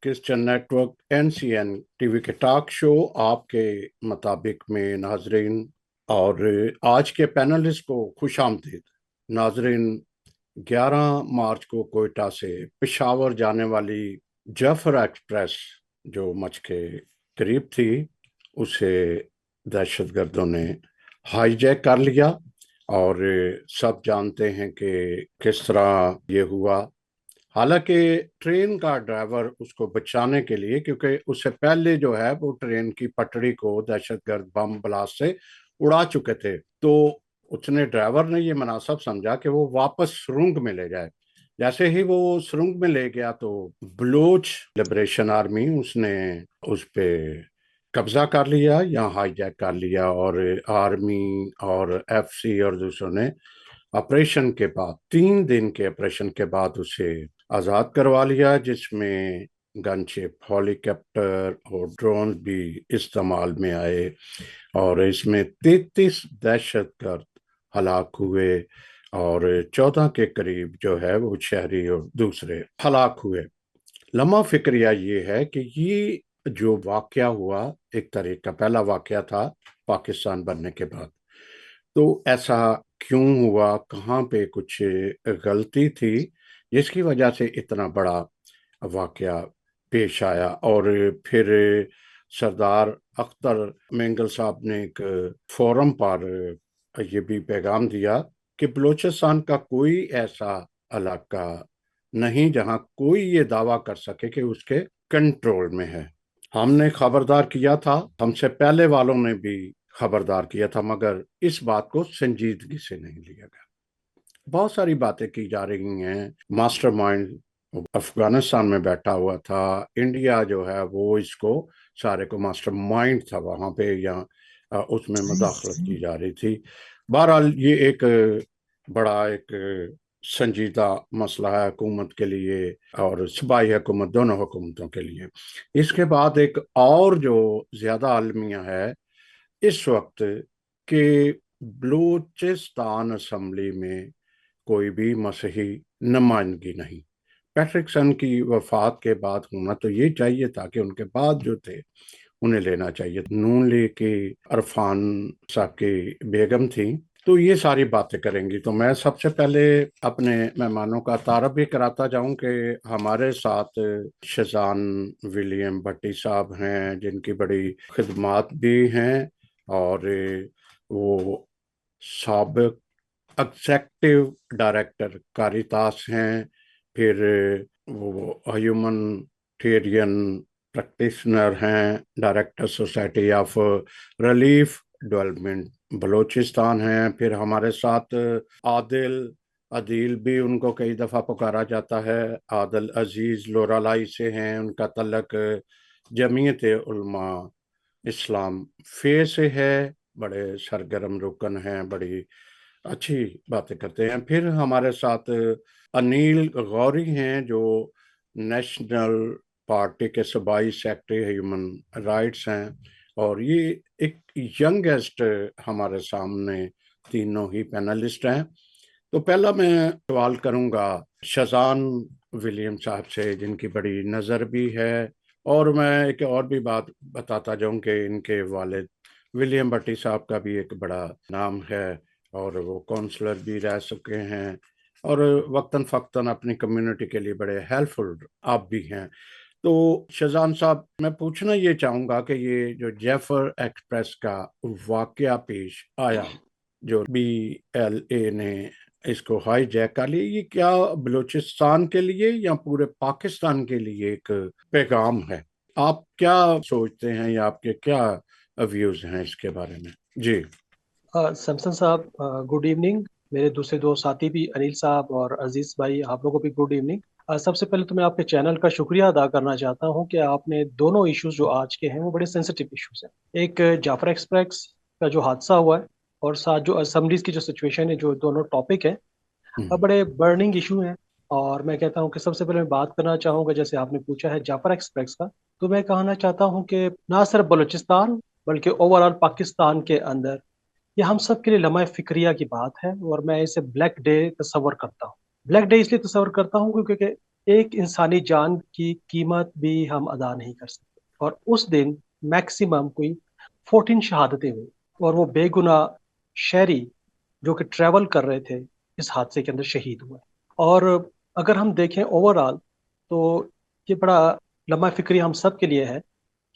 Christian network NCN TV के talk show आपके मुताबिक में नाजरीन और आज के पैनलिस्ट को खुशामदीद। नाजरीन, 11 मार्च को कोयटा से पेशावर जाने वाली जाफर एक्सप्रेस जो मच के करीब थी, उसे दहशतगर्दों ने हाईजैक कर लिया और सब जानते हैं कि किस तरह ये हुआ। हालांकि ट्रेन का ड्राइवर उसको बचाने के लिए, क्योंकि उससे पहले जो है वो ट्रेन की पटड़ी को दहशतगर्द बम ब्लास्ट से उड़ा चुके थे, तो उसने ड्राइवर ने ये मुनासिब समझा कि वो वापस सुरंग में ले जाए। जैसे ही वो सुरंग में ले गया तो बलूच लिबरेशन आर्मी उसने उस पे कब्जा कर लिया या हाईजैक कर लिया, और आर्मी और FC और दूसरों ने ऑपरेशन के बाद 3 दिन के ऑपरेशन के बाद उसे आज़ाद करवा लिया, जिसमें गनशिप, हेलीकॉप्टर और ड्रोन भी इस्तेमाल में आए और इसमें 33 दहशतगर्द हलाक हुए और 14 के करीब जो है वो शहरी और दूसरे हलाक हुए। लम्हा फिक्रिया ये है कि ये जो वाकया हुआ एक तरह का पहला वाकया था पाकिस्तान बनने के बाद। तो ऐसा क्यों हुआ, कहाँ पे कुछ गलती थी जिसकी वजह से इतना बड़ा वाकया पेश आया। और फिर सरदार अख्तर मेंगल साहब ने एक फोरम पर ये भी पैगाम दिया कि बलूचिस्तान का कोई ऐसा इलाका नहीं जहां कोई ये दावा कर सके कि उसके कंट्रोल में है। हमने खबरदार किया था, हमसे पहले वालों ने भी खबरदार किया था, मगर इस बात को संजीदगी से नहीं लिया गया। बहुत सारी बातें की जा रही हैं। मास्टरमाइंड अफगानिस्तान में बैठा हुआ था, इंडिया जो है वो इसको सारे को मास्टरमाइंड था वहां पे, या उसमें मुदाखलत की जा रही थी। बहरहाल ये एक बड़ा एक संजीदा मसला है हुकूमत के लिए और सूबाई हुकूमत, दोनों हुकूमतों के लिए। इसके बाद एक और जो ज्यादा अलमिया है इस वक्त कि बलूचिस्तान असम्बली में कोई भी मसीही नुमाइंदगी नहीं। पैट्रिकसन की वफात के बाद होना तो ये चाहिए था कि उनके बाद जो थे उन्हें लेना चाहिए। नून लीग की अरफान साहब की बेगम थी, तो ये सारी बातें करेंगी। तो मैं सबसे पहले अपने मेहमानों का तारफ भी कराता जाऊं कि हमारे साथ शजान विलियम भट्टी साहब हैं, जिनकी बड़ी खिदमात भी हैं और वो साबिक एग्जेक्टिव डायरेक्टर कारितास हैं, फिर वो ह्यूमनिटेरियन प्रैक्टिशनर हैं, director society of relief development Balochistan हैं। फिर हमारे साथ आदिल अदील भी, उनको कई दफ़ा पुकारा जाता है, आदिल अजीज लोरालाई से हैं, उनका तल्लक जमीयत उलमा इस्लाम फे से है, बड़े सरगर्म रुकन हैं, बड़ी अच्छी बातें करते हैं। फिर हमारे साथ अनिल गौरी हैं जो नेशनल पार्टी के सूबाई सेक्रेटरी ह्यूमन राइट्स हैं, और ये एक यंगेस्ट हमारे सामने तीनों ही पैनलिस्ट हैं। तो पहला मैं सवाल करूंगा शजान विलियम साहब से, जिनकी बड़ी नज़र भी है, और मैं एक और भी बात बताता जाऊं कि इनके वालिद विलियम भट्टी साहब का भी एक बड़ा नाम है और वो काउंसलर भी रह चुके हैं और वक्तन फ़क्तन अपनी कम्युनिटी के लिए बड़े हेल्पफुल आप भी हैं। तो शजान साहब, मैं पूछना ये चाहूँगा कि ये जो जैफर एक्सप्रेस का वाकया पेश आया, जो BLA ने इसको हाईजैक कर लिया, ये क्या बलूचिस्तान के लिए या पूरे पाकिस्तान के लिए एक पैगाम है? आप क्या सोचते हैं या आपके क्या व्यूज हैं इसके बारे में? जी सैमसन साहब, गुड इवनिंग। मेरे दूसरे दो साथी भी अनिल साहब और अजीज भाई, आप लोगों को भी गुड इवनिंग। सबसे पहले तो मैं आपके चैनल का शुक्रिया अदा करना चाहता हूं कि आपने दोनों इश्यूज जो आज के हैं वो बड़े सेंसिटिव इश्यूज हैं। एक जाफर एक्सप्रेस का जो हादसा हुआ है और साथ जो असम्बलीज की जो सिचुएशन है, जो दोनों टॉपिक है बड़े बर्निंग इशू हैं। और मैं कहता हूं कि सबसे पहले मैं बात करना चाहूंगा, जैसे आपने पूछा है जाफर एक्सप्रेस का, तो मैं कहना चाहता हूं कि ना सिर्फ बलूचिस्तान बल्कि ओवरऑल पाकिस्तान के अंदर ये हम सब के लिए लम्हा फिक्रिया की बात है। और मैं इसे ब्लैक डे तस्वर करता हूँ। ब्लैक डे इसलिए तस्वर करता हूँ क्योंकि ایک انسانی جان کی قیمت بھی ہم ادا نہیں کر سکتے، اور اس دن میکسیمم کوئی 14 شہادتیں ہوئی، اور وہ بے گناہ شہری جو کہ ٹریول کر رہے تھے اس حادثے کے اندر شہید ہوئے۔ اور اگر ہم دیکھیں اوور آل تو یہ بڑا لمحہ فکری ہم سب کے لیے ہے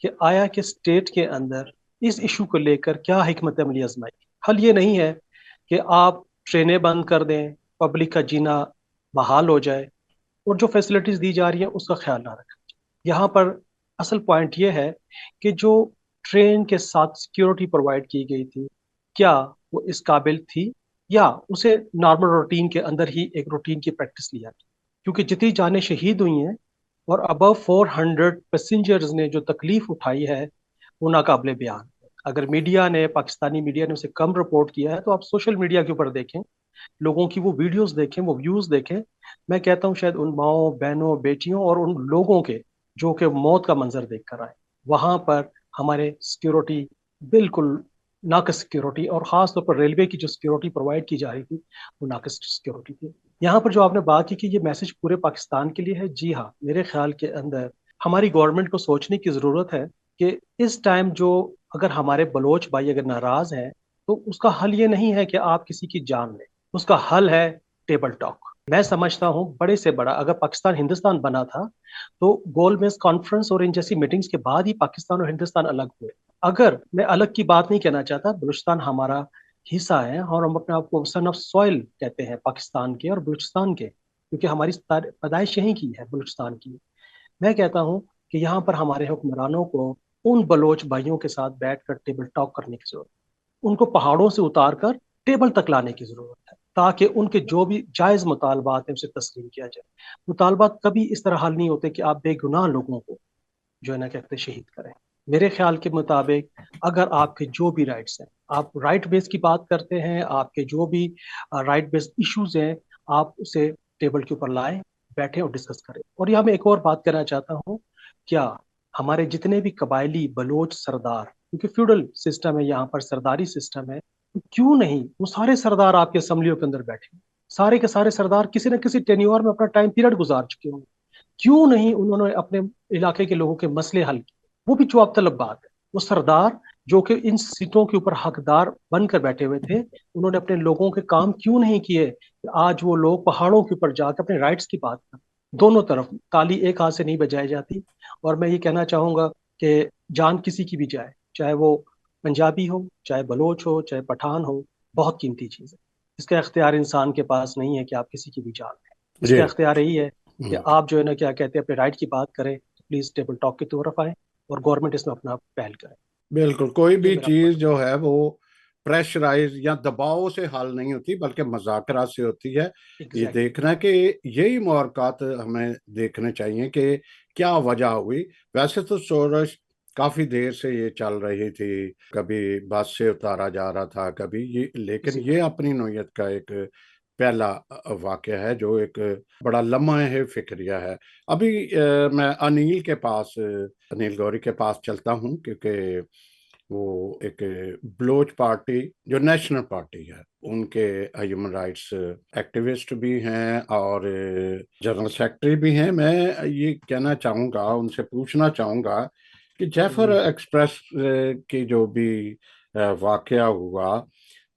کہ آیا کہ اسٹیٹ کے اندر اس ایشو کو لے کر کیا حکمت عملی آزمائی۔ حل یہ نہیں ہے کہ آپ ٹرینیں بند کر دیں، پبلک کا جینا بحال ہو جائے، اور جو فیسلٹیز دی جا رہی ہیں اس کا خیال نہ رکھا جائے۔ یہاں پر اصل پوائنٹ یہ ہے کہ جو ٹرین کے ساتھ سیکیورٹی پرووائڈ کی گئی تھی، کیا وہ اس قابل تھی، یا اسے نارمل روٹین کے اندر ہی ایک روٹین کی پریکٹس لیا گیا؟ کیونکہ جتنی جانیں شہید ہوئی ہیں اور ابو 400 پیسنجرز نے جو تکلیف اٹھائی ہے وہ ناقابل بیان ہے۔ اگر میڈیا نے، پاکستانی میڈیا نے اسے کم رپورٹ کیا ہے تو آپ سوشل میڈیا کے اوپر دیکھیں، لوگوں کی وہ ویڈیوز دیکھیں، وہ ویوز دیکھیں۔ میں کہتا ہوں شاید ان ماؤں، بہنوں، بیٹیوں اور ان لوگوں کے جو کہ موت کا منظر دیکھ کر آئے، وہاں پر ہمارے سیکیورٹی بالکل ناقص سیکیورٹی، اور خاص طور پر ریلوے کی جو سیکیورٹی پرووائڈ کی جا رہی تھی وہ ناقص سیکیورٹی تھی۔ یہاں پر جو آپ نے بات کی کہ یہ میسج پورے پاکستان کے لیے ہے، جی ہاں، میرے خیال کے اندر ہماری گورنمنٹ کو سوچنے کی ضرورت ہے کہ اس ٹائم جو اگر ہمارے بلوچ بھائی اگر ناراض ہیں تو اس کا حل یہ نہیں ہے کہ آپ کسی کی جان لیں، اس کا حل ہے ٹیبل ٹاک۔ میں سمجھتا ہوں بڑے سے بڑا اگر پاکستان ہندوستان بنا تھا تو گول میز کانفرنس اور ان جیسی میٹنگز کے بعد ہی پاکستان اور ہندوستان الگ ہوئے۔ اگر میں الگ کی بات نہیں کہنا چاہتا، بلوچستان ہمارا حصہ ہے اور ہم اپنے آپ کو سن آف سوئل کہتے ہیں پاکستان کے اور بلوچستان کے، کیونکہ ہماری پیدائش یہیں کی ہے بلوچستان کی۔ میں کہتا ہوں کہ یہاں پر ہمارے حکمرانوں کو ان بلوچ بھائیوں کے ساتھ بیٹھ کر ٹیبل ٹاک کرنے کی ضرورت ہے، ان کو پہاڑوں سے اتار کر ٹیبل تک لانے کی ضرورت ہے تاکہ ان کے جو بھی جائز مطالبات ہیں اسے تسلیم کیا جائے۔ مطالبات کبھی اس طرح حل نہیں ہوتے کہ آپ بے گناہ لوگوں کو جو ہے نا کہتے شہید کریں۔ میرے خیال کے مطابق اگر آپ کے جو بھی رائٹس ہیں، آپ رائٹ بیس کی بات کرتے ہیں، آپ کے جو بھی رائٹ بیس ایشوز ہیں، آپ اسے ٹیبل کے اوپر لائیں، بیٹھیں اور ڈسکس کریں۔ اور یہاں میں ایک اور بات کرنا چاہتا ہوں، کیا ہمارے جتنے بھی قبائلی بلوچ سردار، کیونکہ فیوڈل سسٹم ہے یہاں پر، سرداری سسٹم ہے، کیوں نہیں وہ سارے سردار آپ کے اسمبلیوں کے اندر بیٹھے؟ سارے کے سارے سردار کسی نہ کسی ٹینیور میں اپنا ٹائم پیریڈ گزار چکے ہوں، کیوں نہیں انہوں نے اپنے علاقے کے لوگوں کے مسئلے حل کیے؟ وہ بھی جواب طلب بات ہے۔ وہ سردار جو کہ ان سیٹوں کے اوپر حقدار بن کر بیٹھے ہوئے تھے، انہوں نے اپنے لوگوں کے کام کیوں نہیں کیے کہ آج وہ لوگ پہاڑوں کے اوپر جا کے اپنے رائٹس کی بات کریں؟ دونوں طرف تالی ایک ہاتھ سے نہیں بجائی جاتی۔ اور میں یہ کہنا چاہوں گا کہ جان کسی کی بھی جائے، چاہے وہ پنجابی ہو، چاہے بلوچ ہو، چاہے پٹھان ہو، بہت قیمتی چیز ہے۔ اس کا اختیار انسان کے پاس نہیں ہے کہ آپ کسی کی بھی جان لیں، اس جی کا اختیار یہی ہے کہ آپ جو ہے نا کیا کہتے ہیں اپنے رائٹ کی بات کریں، پلیز ٹیبل ٹاک کی طرف آئیں اور گورنمنٹ اس میں اپنا پہل کرے۔ بالکل، کوئی یہ بھی میرا چیز جو ہے وہ پریشرائز یا دباؤ سے حل نہیں ہوتی بلکہ مذاکرات سے ہوتی ہے۔ یہ ایگزیکٹلی۔ دیکھنا کہ یہی محرکات ہمیں دیکھنے چاہیے کہ کیا وجہ ہوئی۔ ویسے تو سورج کافی دیر سے یہ چل رہی تھی، کبھی بس سے اتارا جا رہا تھا، کبھی یہ، لیکن اسی یہ طرح اپنی نوعیت کا ایک پہلا واقعہ ہے جو ایک بڑا لمحہ فکریہ ہے۔ ابھی میں انیل گوری کے پاس چلتا ہوں، کیونکہ وہ ایک بلوچ پارٹی جو نیشنل پارٹی ہے، ان کے ہیومن رائٹس ایکٹیوسٹ بھی ہیں اور جنرل سیکرٹری بھی ہیں۔ میں یہ کہنا چاہوں گا، ان سے پوچھنا چاہوں گا کہ جیفر جی ایکسپریس کی جو بھی واقعہ ہوا،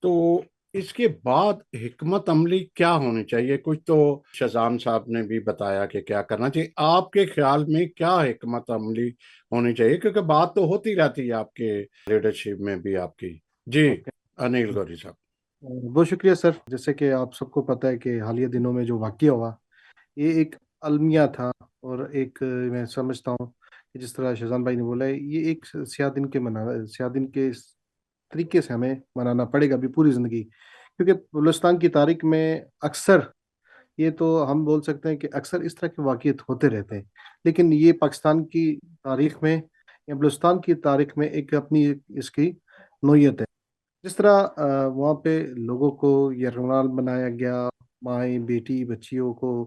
تو اس کے بعد حکمت عملی کیا ہونی چاہیے؟ کچھ تو شہزان صاحب نے بھی بتایا کہ کیا کرنا چاہیے۔ آپ کے خیال میں کیا حکمت عملی ہونی چاہیے؟ کیونکہ بات تو ہوتی رہتی ہے آپ کے لیڈرشپ میں بھی آپ کی۔ جی، اوکے، انیل گوری صاحب۔ بہت شکریہ سر۔ جیسے کہ آپ سب کو پتہ ہے کہ حالیہ دنوں میں جو واقعہ ہوا، یہ ایک المیہ تھا، اور ایک میں سمجھتا ہوں کہ جس طرح شہزان بھائی نے بولا ہے، یہ ایک سیاہ دن کے طریقے سے ہمیں منانا پڑے گا بھی پوری زندگی، کیونکہ بلوچستان کی تاریخ میں اکثر، یہ تو ہم بول سکتے ہیں کہ اکثر اس طرح کے واقعات ہوتے رہتے ہیں، لیکن یہ پاکستان کی تاریخ میں یا بلوچستان کی تاریخ میں ایک اپنی اس کی نوعیت ہے۔ جس طرح وہاں پہ لوگوں کو یرغمال بنایا گیا، مائیں بیٹی بچیوں کو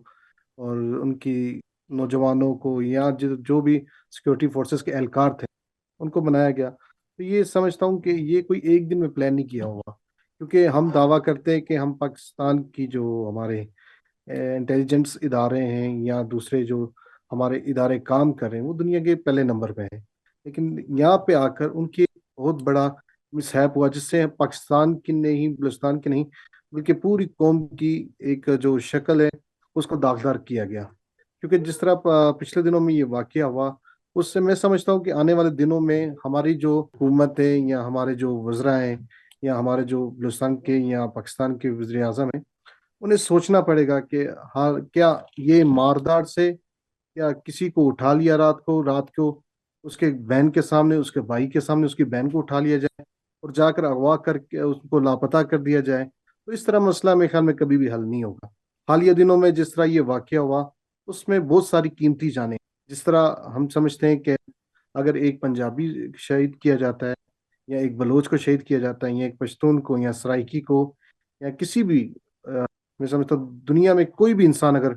اور ان کی نوجوانوں کو، یا جو بھی سیکورٹی فورسز کے اہلکار تھے ان کو بنایا گیا، تو یہ سمجھتا ہوں کہ یہ کوئی ایک دن میں پلان نہیں کیا ہوا، کیونکہ ہم دعویٰ کرتے ہیں کہ ہم پاکستان کی جو ہمارے इंटेलिजेंस इदारे हैं या दूसरे जो हमारे इदारे काम कर रहे हैं वो दुनिया के पहले नंबर पे हैं, लेकिन यहाँ पे आकर उनके बहुत बड़ा मिसहैप हुआ, जिससे पाकिस्तान की नहीं, बलूचिस्तान की नहीं, बल्कि पूरी कौम की एक जो शक्ल है उसको दागदार किया गया। क्योंकि जिस तरह पिछले दिनों में ये वाकया हुआ, उससे मैं समझता हूँ कि आने वाले दिनों में हमारी जो हुकूमत है या हमारे जो वज़रा हैं या हमारे जो बलूचिस्तान के या पाकिस्तान के वज़ीर आज़म हैं, उन्हें सोचना पड़ेगा कि हाँ, क्या ये मारदार से या किसी को उठा लिया रात को उसके बहन के सामने, उसके भाई के सामने उसकी बहन को उठा लिया जाए और जाकर अगवा करके उसको लापता कर दिया जाए, तो इस तरह मसला मेरे ख्याल में कभी भी हल नहीं होगा। हालिया दिनों में जिस तरह ये वाकया हुआ, उसमें बहुत सारी कीमती जानें, जिस तरह हम समझते हैं कि अगर एक पंजाबी शहीद किया जाता है या एक बलोच को शहीद किया जाता है या एक पश्तून को या सराइकी को या किसी भी मैं समझता हूँ दुनिया में कोई भी इंसान अगर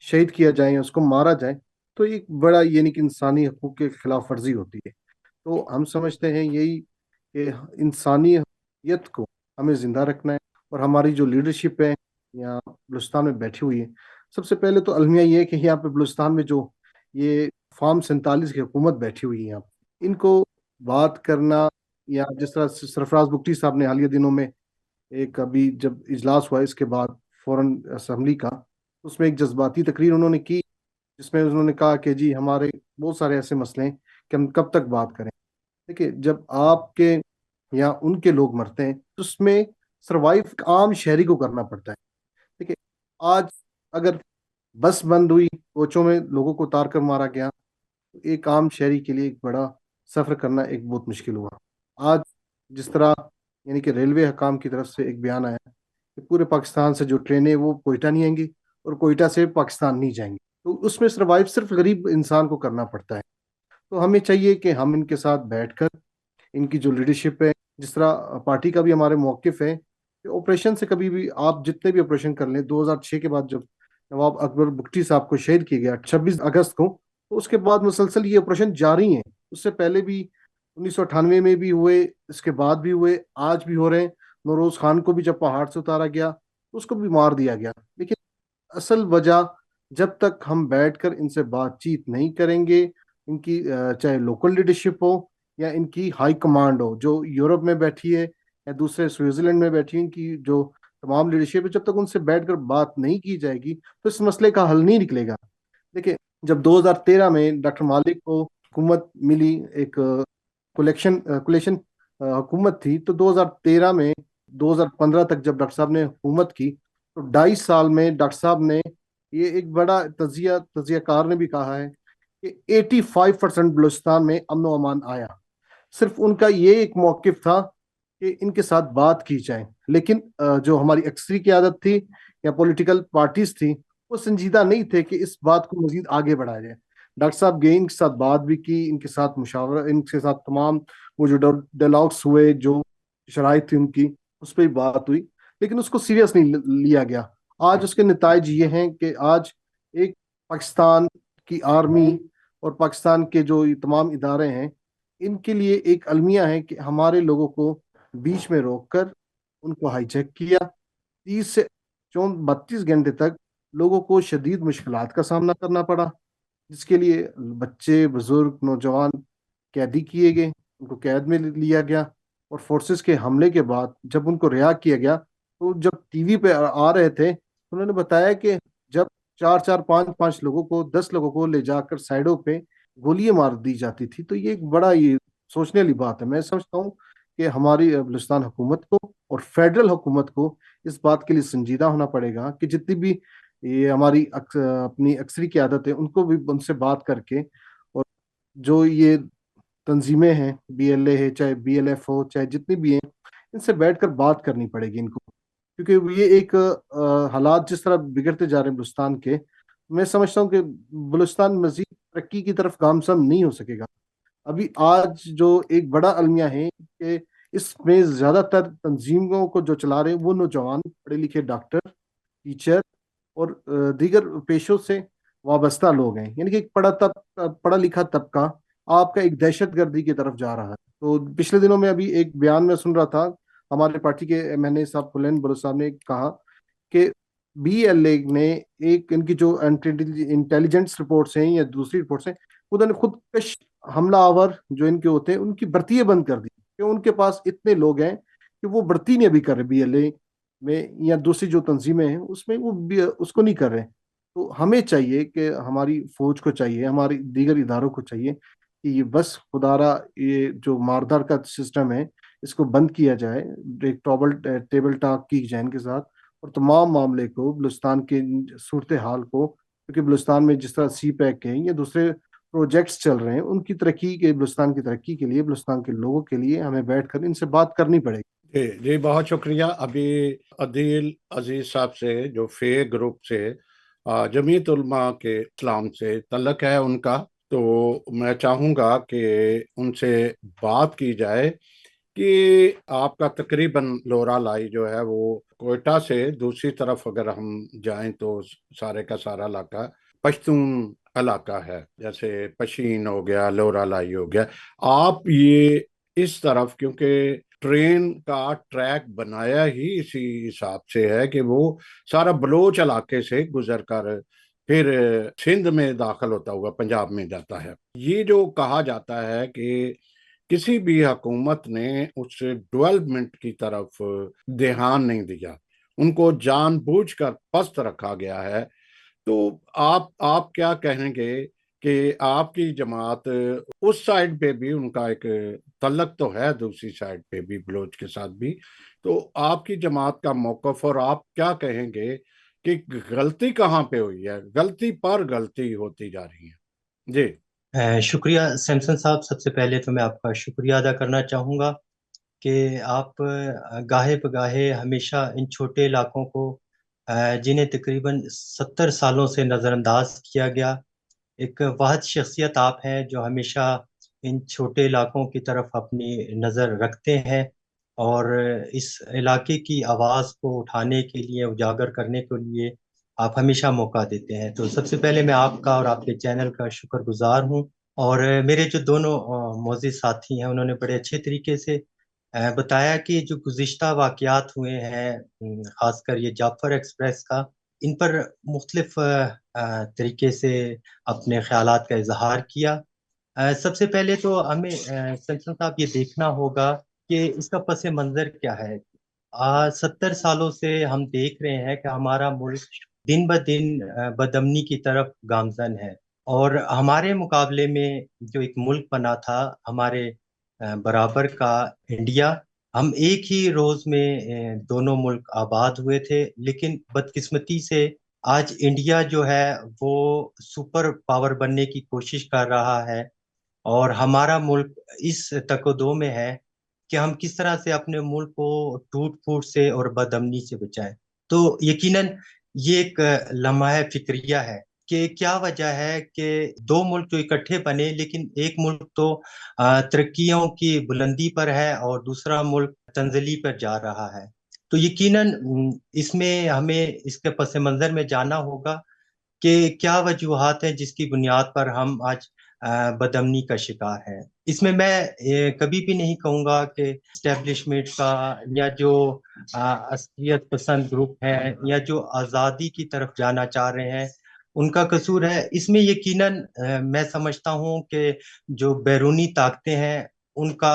शहीद किया जाए या उसको मारा जाए, तो एक बड़ा यानी कि इंसानी हकूक के खिलाफ वर्जी होती है। तो हम समझते हैं यही कि इंसानियत को हमें जिंदा रखना है, और हमारी जो लीडरशिप है या बलूचिस्तान में बैठी हुई है, सबसे पहले तो अलमिया ये है कि यहाँ पे बलूचिस्तान में जो ये फार्म 47 की हुकूमत बैठी हुई है यहाँ पे, इनको बात करना, या जिस तरह सरफराज बुगटी साहब ने हालिया दिनों में एक अभी जब इजलास हुआ इसके बाद फौरन असेंबली का, उसमें एक जज्बाती तकरीर उन्होंने की, जिसमें उन्होंने कहा कि जी हमारे बहुत सारे ऐसे मसले हैं कि हम कब तक बात करें। देखिए, जब आपके या उनके लोग मरते हैं तो उसमें सरवाइव आम शहरी को करना पड़ता है। देखिए, आज अगर बस बंद हुई, कोचों में लोगों को उतार कर मारा गया, तो एक आम शहरी के लिए एक बड़ा सफर करना एक बहुत मुश्किल हुआ। आज जिस तरह यानी कि रेलवे हकाम की तरफ से एक बयान आया कि पूरे पाकिस्तान से जो ट्रेनें वो कोयटा नहीं आएंगी और कोयटा से पाकिस्तान नहीं जाएंगी, तो उसमें सर्वाइव सिर्फ गरीब इंसान को करना पड़ता है। तो हमें चाहिए कि हम इनके साथ बैठकर इनकी जो लीडरशिप है, जिस तरह पार्टी का भी हमारे मौक़िफ़ है कि ऑपरेशन से कभी भी आप जितने भी ऑपरेशन कर लें, 2006 के बाद जब नवाब अकबर बुगटी साहब को शहीद किया गया 26 अगस्त को, तो उसके बाद मुसलसल ये ऑपरेशन जारी हैं। उससे पहले भी 1998 में भी हुए, इसके बाद भी हुए, आज भी हो रहे हैं। नौरोज खान को भी जब पहाड़ से उतारा गया तो उसको भी मार दिया गया। लेकिन असल वजह, जब तक हम बैठकर इनसे बातचीत नहीं करेंगे, इनकी चाहे लोकल लीडरशिप हो या इनकी हाई कमांड हो जो यूरोप में बैठी है या दूसरे स्विट्जरलैंड में बैठी है, इनकी जो तमाम लीडरशिप है, जब तक उनसे बैठकर बात नहीं की जाएगी तो इस मसले का हल नहीं निकलेगा। देखिए, जब 2013 में डॉक्टर मालिक को हुकूमत मिली, एक कोलेक्शन हुकूमत थी, तो 2013 में 2015 तक जब डॉक्टर साहब ने हुकूमत की, तो 2.5 साल में डॉक्टर साहब ने ये एक बड़ा तजियाकार ने भी कहा है कि 85% बलूचिस्तान में अमन व अमान आया। सिर्फ उनका ये एक मौकिफ था कि इनके साथ बात की जाए, लेकिन जो हमारी अक्सरी की आदत थी या पॉलिटिकल पार्टीज थी, वो संजीदा नहीं थे कि इस बात को मजीद आगे बढ़ाया जाए। डॉक्टर साहब गए, इनके साथ बात भी की, इनके साथ मुशावरा, इनके साथ तमाम वो जो डायलॉग्स हुए, जो शराइत थी उनकी, उस पर भी बात हुई, लेकिन उसको सीरियस नहीं लिया गया। आज उसके नताइज ये हैं कि आज एक पाकिस्तान की आर्मी और पाकिस्तान के जो ये तमाम इदारे हैं, इनके लिए एक अलमिया है कि हमारे लोगों को बीच में रोककर उनको हाईजैक किया। 30 से 32 घंटे तक लोगों को शदीद मुश्किलात का सामना करना पड़ा, जिसके लिए बच्चे, बुजुर्ग, नौजवान कैदी किए गए, उनको कैद में लिया गया। और फोर्सेस के हमले के बाद जब उनको रिहा किया गया, तो जब टीवी पे आ रहे थे, तो उन्होंने बताया कि जब 4-4, 5-5 लोगों को, 10 लोगों को ले जाकर साइडों पे गोलियां मार दी जाती थी। तो ये एक बड़ा ये सोचने वाली बात है। मैं समझता हूँ कि हमारी बलूचिस्तान हुकूमत को और फेडरल हुकूमत को इस बात के लिए संजीदा होना पड़ेगा कि जितनी भी ये हमारी अपनी अक्सरी की आदत है, उनको भी उनसे बात करके, और जो ये तंजीमें हैं, बीएलए है, चाहे बीएलएफ हो, चाहे जितनी भी हैं, इनसे बैठकर बात करनी पड़ेगी इनको। क्योंकि ये एक हालात जिस तरह बिगड़ते जा रहे हैं बलूचिस्तान के, मैं समझता हूँ कि बलूचिस्तान मजीद तरक्की की तरफ गामसम नहीं हो सकेगा। अभी आज जो एक बड़ा अलमिया है कि इसमें ज्यादातर तंजीमों को जो चला रहे हैं वो नौजवान पढ़े लिखे डॉक्टर, टीचर और दीगर पेशों से वाबस्ता लोग हैं, यानी कि एक पढ़ा लिखा तबका आपका एक दहशत गर्दी की तरफ जा रहा है। तो पिछले दिनों में अभी एक बयान में सुन रहा था, हमारे पार्टी के एमएनए साहब फुलैन बलूच साहब ने कहा कि BLA نے ایک ان کی جو انٹیلیجنس رپورٹس ہیں یا دوسری رپورٹس ہیں، انہوں نے خود کش حملہ آور جو ان کے ہوتے ہیں ان کی بھرتی بند کر دی، کہ ان کے پاس اتنے لوگ ہیں کہ وہ بھرتی نہیں ابھی کر رہے BLA میں یا دوسری جو تنظیمیں ہیں اس میں، وہ اس کو نہیں کر رہے. تو ہمیں چاہیے کہ ہماری فوج کو چاہیے، ہماری دیگر اداروں کو چاہیے کہ یہ بس خدارہ یہ جو ماردار کا سسٹم ہے اس کو بند کیا جائے، ایک ٹیبل ٹاک کی جائے ان کے ساتھ، اور تمام معاملے کو بلوچستان کے صورتحال کو، کیونکہ بلوچستان میں جس طرح سی پیک ہیں یا دوسرے پروجیکٹس چل رہے ہیں، ان کی ترقی کے، بلوچستان کی ترقی کے لیے، بلوچستان کے لوگوں کے لیے ہمیں بیٹھ کر ان سے بات کرنی پڑے گی. جی جی، بہت شکریہ. ابھی عدیل عزیز صاحب سے جو فے گروپ سے جمعیت علماء کے اسلام سے تعلق ہے ان کا، تو میں چاہوں گا کہ ان سے بات کی جائے کہ آپ کا تقریباً لورا لائی جو ہے وہ کوئٹہ سے دوسری طرف اگر ہم جائیں تو سارے کا سارا علاقہ پشتون علاقہ ہے، جیسے پشین ہو گیا، لورا لائی ہو گیا. آپ یہ اس طرف کیونکہ ٹرین کا ٹریک بنایا ہی اسی حساب سے ہے کہ وہ سارا بلوچ علاقے سے گزر کر پھر سندھ میں داخل ہوتا ہوا پنجاب میں جاتا ہے. یہ جو کہا جاتا ہے کہ کسی بھی حکومت نے اس ڈیولپمنٹ کی طرف دھیان نہیں دیا، ان کو جان بوجھ کر پست رکھا گیا ہے. تو آپ کیا کہیں گے کہ آپ کی جماعت اس سائڈ پہ بھی ان کا ایک تعلق تو ہے، دوسری سائڈ پہ بھی بلوچ کے ساتھ بھی، تو آپ کی جماعت کا موقف اور آپ کیا کہیں گے کہ غلطی کہاں پہ ہوئی ہے؟ غلطی پر غلطی ہوتی جا رہی ہے. جی شکریہ سیمسن صاحب. سب سے پہلے تو میں آپ کا شکریہ ادا کرنا چاہوں گا کہ آپ گاہے بگاہے ہمیشہ ان چھوٹے علاقوں کو جنہیں تقریباً 70 سالوں سے نظر انداز کیا گیا، ایک واحد شخصیت آپ ہیں جو ہمیشہ ان چھوٹے علاقوں کی طرف اپنی نظر رکھتے ہیں اور اس علاقے کی آواز کو اٹھانے کے لیے، اجاگر کرنے کے لیے آپ ہمیشہ موقع دیتے ہیں. تو سب سے پہلے میں آپ کا اور آپ کے چینل کا شکر گزار ہوں. اور میرے جو دونوں معزز ساتھی ہیں انہوں نے بڑے اچھے طریقے سے بتایا کہ جو گزشتہ واقعات ہوئے ہیں، خاص کر یہ جعفر ایکسپریس کا، ان پر مختلف طریقے سے اپنے خیالات کا اظہار کیا. سب سے پہلے تو ہمیں سلطان صاحب یہ دیکھنا ہوگا کہ اس کا پس منظر کیا ہے. 70 سالوں سے ہم دیکھ رہے ہیں کہ ہمارا ملک دن بدن بدامنی کی طرف گامزن ہے، اور ہمارے مقابلے میں جو ایک ملک بنا تھا ہمارے برابر کا، انڈیا، ہم ایک ہی روز میں دونوں ملک آباد ہوئے تھے. لیکن بدقسمتی سے آج انڈیا جو ہے وہ سپر پاور بننے کی کوشش کر رہا ہے، اور ہمارا ملک اس تکدو میں ہے کہ ہم کس طرح سے اپنے ملک کو ٹوٹ پھوٹ سے اور بدامنی سے بچائیں. تو یقیناً یہ ایک لمحہ فکریہ ہے کہ کیا وجہ ہے کہ دو ملک جو اکٹھے بنے، لیکن ایک ملک تو ترقیوں کی بلندی پر ہے اور دوسرا ملک تنزلی پر جا رہا ہے. تو یقیناً اس میں ہمیں اس کے پس منظر میں جانا ہوگا کہ کیا وجوہات ہیں جس کی بنیاد پر ہم آج بدامنی کا شکار ہے. اس میں کبھی بھی نہیں کہوں گا کہ اسٹیبلشمنٹ کا یا جو عسکریت پسند گروپ ہے یا جو آزادی کی طرف جانا چاہ رہے ہیں ان کا قصور ہے. اس میں یقیناً میں سمجھتا ہوں کہ جو بیرونی طاقتیں ہیں ان کا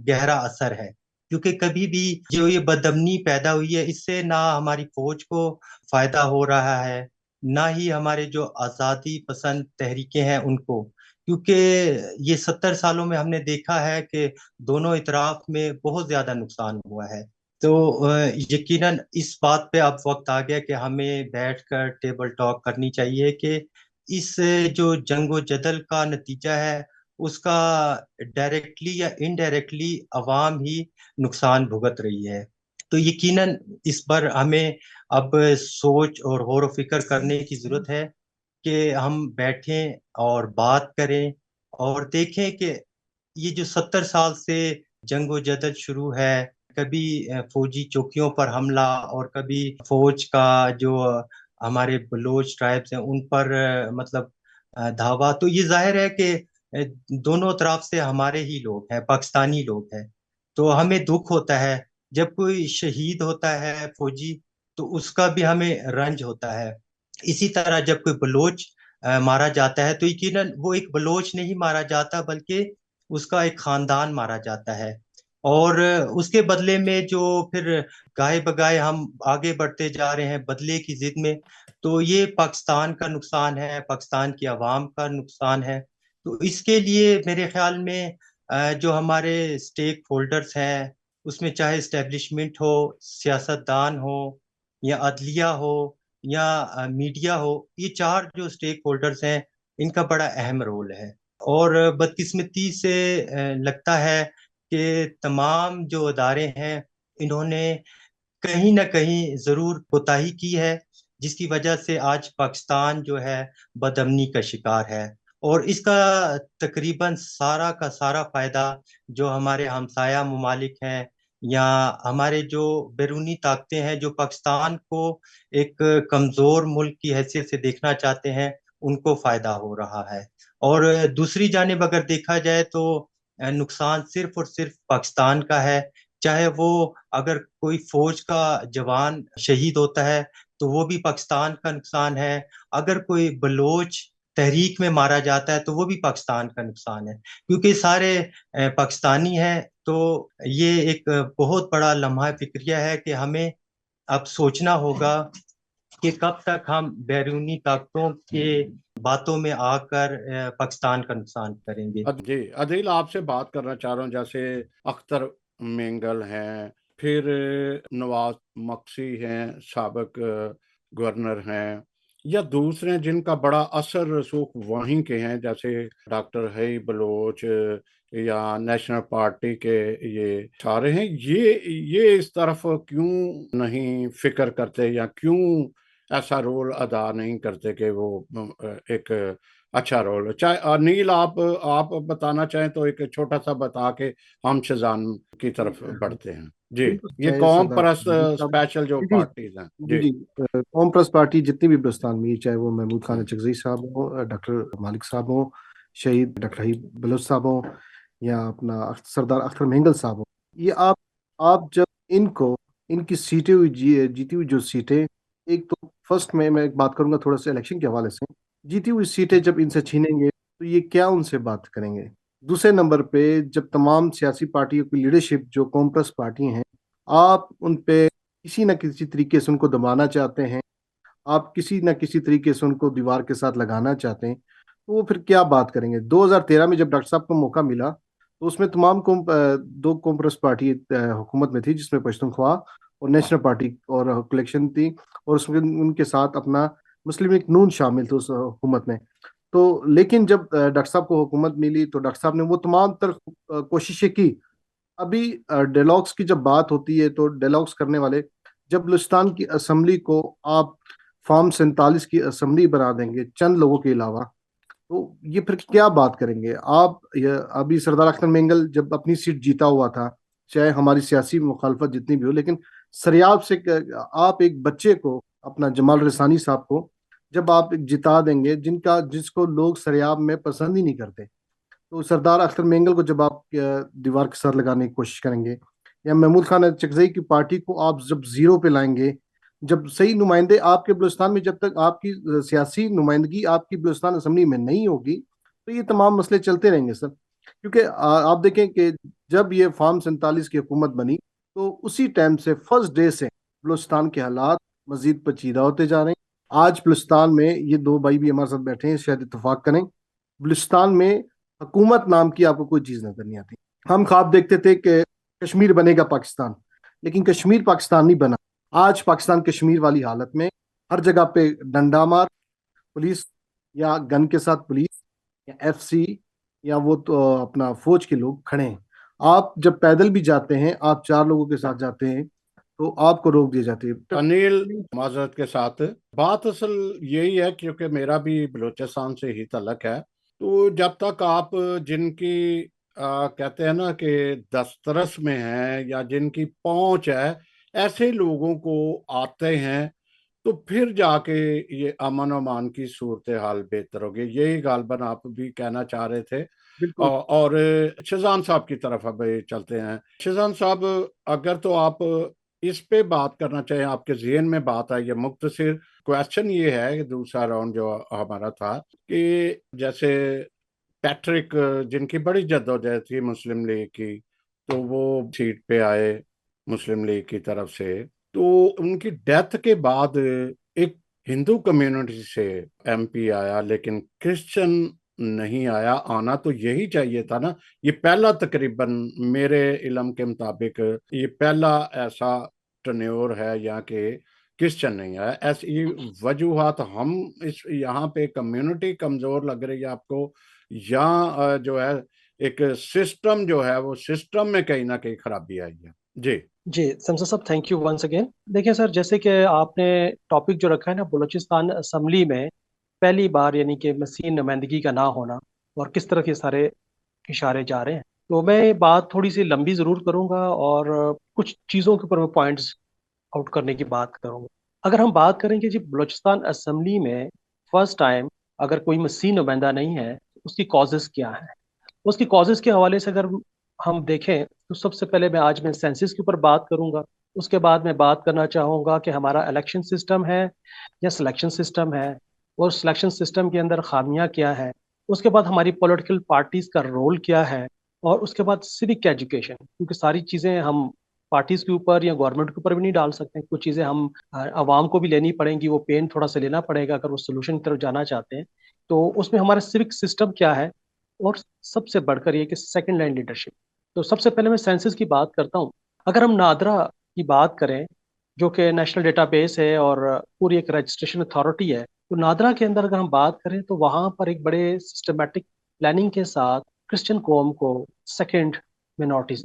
گہرا اثر ہے، کیونکہ کبھی بھی جو یہ بدامنی پیدا ہوئی ہے اس سے نہ ہماری فوج کو فائدہ ہو رہا ہے، نہ ہی ہمارے جو آزادی پسند تحریکیں ہیں ان کو، کیونکہ یہ 70 سالوں میں ہم نے دیکھا ہے کہ دونوں اطراف میں بہت زیادہ نقصان ہوا ہے. تو یقیناً اس بات پہ اب وقت آ گیا کہ ہمیں بیٹھ کر ٹیبل ٹاک کرنی چاہیے کہ اس جو جنگ و جدل کا نتیجہ ہے اس کا ڈائریکٹلی یا انڈائریکٹلی عوام ہی نقصان بھگت رہی ہے. تو یقیناً اس پر ہمیں اب سوچ اور غور و فکر کرنے کی ضرورت ہے کہ ہم بیٹھیں اور بات کریں اور دیکھیں کہ یہ جو 70 سال سے جنگ و جدل شروع ہے، کبھی فوجی چوکیوں پر حملہ اور کبھی فوج کا جو ہمارے بلوچ ٹرائبس ہیں ان پر مطلب دھاوا، تو یہ ظاہر ہے کہ دونوں طرف سے ہمارے ہی لوگ ہیں، پاکستانی لوگ ہیں. تو ہمیں دکھ ہوتا ہے جب کوئی شہید ہوتا ہے فوجی، تو اس کا بھی ہمیں رنج ہوتا ہے۔ اسی طرح جب کوئی بلوچ مارا جاتا ہے تو یقیناً وہ ایک بلوچ نہیں مارا جاتا بلکہ اس کا ایک خاندان مارا جاتا ہے، اور اس کے بدلے میں جو پھر گائے بگائے ہم آگے بڑھتے جا رہے ہیں بدلے کی ضد میں، تو یہ پاکستان کا نقصان ہے، پاکستان کی عوام کا نقصان ہے۔ تو اس کے لیے میرے خیال میں جو ہمارے اسٹیک ہولڈرز ہیں، اس میں چاہے اسٹیبلشمنٹ ہو، سیاست دان ہو، یا عدلیہ ہو، یا میڈیا ہو، یہ چار جو اسٹیک ہولڈرز ہیں ان کا بڑا اہم رول ہے۔ اور بدقسمتی سے لگتا ہے کہ تمام جو ادارے ہیں انہوں نے کہیں نہ کہیں ضرور کوتاہی کی ہے، جس کی وجہ سے آج پاکستان جو ہے بدامنی کا شکار ہے، اور اس کا تقریباً سارا کا سارا فائدہ جو ہمارے ہمسایہ ممالک ہیں یا ہمارے جو بیرونی طاقتیں ہیں جو پاکستان کو ایک کمزور ملک کی حیثیت سے دیکھنا چاہتے ہیں، ان کو فائدہ ہو رہا ہے۔ اور دوسری جانب اگر دیکھا جائے تو نقصان صرف اور صرف پاکستان کا ہے، چاہے وہ اگر کوئی فوج کا جوان شہید ہوتا ہے تو وہ بھی پاکستان کا نقصان ہے، اگر کوئی بلوچ تحریک میں مارا جاتا ہے تو وہ بھی پاکستان کا نقصان ہے، کیونکہ سارے پاکستانی ہیں۔ تو یہ ایک بہت بڑا لمحہ فکریہ ہے کہ ہمیں اب سوچنا ہوگا کہ کب تک ہم بیرونی طاقتوں کے باتوں میں آ کر پاکستان کا نقصان کریں گے۔ جی عدیل، آپ سے بات کرنا چاہ رہا ہوں، جیسے اختر مینگل ہیں، پھر نواز مکسی ہیں، سابق گورنر ہیں، یا دوسرے جن کا بڑا اثر رسوخ وہیں کے ہیں، جیسے ڈاکٹر ہئی بلوچ یا نیشنل پارٹی کے یہ سارے ہیں، یہ اس طرف کیوں نہیں فکر کرتے یا کیوں ایسا رول ادا نہیں کرتے کہ وہ ایک اچھا رول؟ چاہے نیل آپ بتانا چاہیں تو ایک چھوٹا سا بتا کے ہم شزان کی طرف بڑھتے ہیں۔ جی، یہ قوم پرست اسپیشل جو پارٹیز ہیں۔ جی قوم پرست پارٹی جتنی بھی بلوچستان میں، چاہے وہ محمود خان اچکزئی صاحب ہوں، ڈاکٹر مالک صاحب ہوں، شہید ڈاکٹر حبیب بلوچ صاحب ہوں، یا اپنا سردار اختر مینگل صاحب ہوں، یہ آپ جب ان کی سیٹیں جیتی ہوئی جو سیٹیں، ایک تو فرسٹ میں ایک بات کروں گا تھوڑا سا الیکشن کے حوالے سے، جیتی ہوئی سیٹیں جب ان سے چھینیں گے تو یہ کیا ان سے بات کریں گے؟ دوسرے نمبر پہ جب تمام سیاسی پارٹیوں کی لیڈرشپ جو قوم پرست پارٹی ہیں، آپ ان پہ کسی نہ کسی طریقے سے ان کو دبانا چاہتے ہیں، آپ کسی نہ کسی طریقے سے ان کو دیوار کے ساتھ لگانا چاہتے ہیں، تو وہ پھر کیا بات کریں گے؟ 2013 میں جب ڈاکٹر صاحب کو موقع ملا تو اس میں تمام دو قوم پرست پارٹی حکومت میں تھی، جس میں پشتونخوا اور نیشنل پارٹی اور کلیکشن تھی، اور اس میں ان کے ساتھ اپنا مسلم لیگ نون شامل تھے اس حکومت میں۔ تو لیکن جب ڈاکٹر صاحب کو حکومت ملی تو ڈاکٹر صاحب نے وہ تمام تر کوششیں کی۔ ابھی ڈیلاگس کی جب بات ہوتی ہے تو ڈیلاگس کرنے والے، جب بلوچستان کی اسمبلی کو آپ فارم 47 کی اسمبلی بنا دیں گے چند لوگوں کے علاوہ، تو یہ پھر کیا بات کریں گے آپ؟ ابھی سردار اختر مینگل جب اپنی سیٹ جیتا ہوا تھا، چاہے ہماری سیاسی مخالفت جتنی بھی ہو، لیکن سریاب سے آپ ایک بچے کو، اپنا جمال رسانی صاحب کو جب آپ جتا دیں گے جس کو لوگ سریاب میں پسند ہی نہیں کرتے، تو سردار اختر مینگل کو جب آپ دیوار کے ساتھ لگانے کی کوشش کریں گے، یا محمود خان اچکزئی کی پارٹی کو آپ جب زیرو پہ لائیں گے، جب صحیح نمائندے آپ کے بلوچستان میں، جب تک آپ کی سیاسی نمائندگی آپ کی بلوچستان اسمبلی میں نہیں ہوگی تو یہ تمام مسئلے چلتے رہیں گے سر۔ کیونکہ آپ دیکھیں کہ جب یہ فارم 47 کی حکومت بنی تو اسی ٹائم سے فرسٹ ڈے سے بلوچستان کے حالات مزید پیچیدہ ہوتے جا رہے ہیں۔ آج بلوچستان میں یہ دو بھائی بھی ہمارے ساتھ بیٹھے ہیں، شاید اتفاق کریں، بلوچستان میں حکومت نام کی آپ کو کوئی چیز نظر نہیں آتی۔ ہم خواب دیکھتے تھے کہ کشمیر بنے گا پاکستان، لیکن کشمیر پاکستان نہیں بنا۔ آج پاکستان کشمیر والی حالت میں ہر جگہ پہ ڈنڈا مار پولیس، یا گن کے ساتھ پولیس، یا ایف سی، یا وہ تو اپنا فوج کے لوگ کھڑے ہیں۔ آپ جب پیدل بھی جاتے ہیں، آپ 4 لوگوں کے ساتھ جاتے ہیں تو آپ کو روک دی جاتی ہے۔ انیل، معذرت کے ساتھ بات اصل یہی ہے، کیونکہ میرا بھی بلوچستان سے ہی تعلق ہے، تو جب تک آپ جن کی کہتے ہیں نا کہ دسترس میں ہیں یا جن کی پہنچ ہے، ایسے لوگوں کو آتے ہیں تو پھر جا کے یہ امن و امان کی صورتحال بہتر ہوگی۔ یہی غالباً آپ بھی کہنا چاہ رہے تھے۔ اور شزان صاحب کی طرف اب چلتے ہیں۔ شزان صاحب، اگر تو آپ इस पे बात करना चाहें, आपके ज़हन में बात आई है। मुख्तसर क्वेश्चन ये है कि दूसरा राउंड जो हमारा था कि जैसे पैट्रिक, जिनकी बड़ी जद्दोजहद थी मुस्लिम लीग की, तो वो सीट पे आए मुस्लिम लीग की तरफ से। तो उनकी डेथ के बाद एक हिंदू कम्युनिटी से एमपी आया, लेकिन क्रिश्चियन नहीं आया। आना तो यही चाहिए था ना। ये पहला, तकरीबन मेरे इल्म के मुताबिक ये पहला ऐसा टन्योर है यहाँ के क्रिश्चियन नहीं आया। ऐसी वजूहात हम इस यहाँ पे कम्युनिटी कमजोर लग रही है आपको, या जो है एक सिस्टम जो है वो सिस्टम में कहीं ना कहीं खराबी आई है? जी जी समसा साहब, थैंक यू वंस अगेन। देखिए सर, जैसे कि आपने टॉपिक जो रखा है ना, बलूचिस्तान असम्बली में पहली बार यानी कि मसीह नुमाइंदगी का ना होना और किस तरह के सारे इशारे जा रहे हैं, तो मैं ये बात थोड़ी सी लंबी जरूर करूंगा और कुछ चीज़ों के ऊपर मैं पॉइंट्स आउट करने की बात करूंगा। अगर हम बात करेंगे जी बलूचिस्तान असम्बली में फर्स्ट टाइम अगर कोई मसीह नुमाइंदा नहीं है, तो उसकी कॉजेज क्या है। उसकी कॉजेज के हवाले से अगर हम देखें तो सबसे पहले मैं सेंसिस के ऊपर बात करूंगा। उसके बाद मैं बात करना चाहूंगा कि हमारा इलेक्शन सिस्टम है या सिलेक्शन सिस्टम है, और सिलेक्शन सिस्टम के अंदर खामियां क्या है। उसके बाद हमारी पॉलिटिकल पार्टीज का रोल क्या है, और उसके बाद सिविक एजुकेशन, क्योंकि सारी चीज़ें हम पार्टीज के ऊपर या गवर्नमेंट के ऊपर भी नहीं डाल सकते। कुछ चीज़ें हम आवाम को भी लेनी पड़ेंगी, वो पेन थोड़ा सा लेना पड़ेगा अगर वो सोल्यूशन की तरफ जाना चाहते हैं। तो उसमें हमारा सिविक सिस्टम क्या है, और सबसे बढ़कर ये कि सेकंड लाइन लीडरशिप। तो सबसे पहले मैं सेंसस की बात करता हूँ। अगर हम नादरा की बात करें, जो कि नेशनल डेटाबेस है और पूरी एक रजिस्ट्रेशन अथॉरिटी है, तो नादरा के अंदर अगर हम बात करें तो वहाँ पर एक बड़े सिस्टमेटिक प्लानिंग के साथ क्रिश्चियन कौम को सेकंड मिनॉरिटी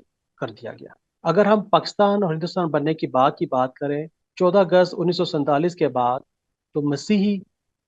कर दिया गया। अगर हम पाकिस्तान और हिंदुस्तान बनने की बात करें, 14 अगस्त 1947 के बाद, तो मसीही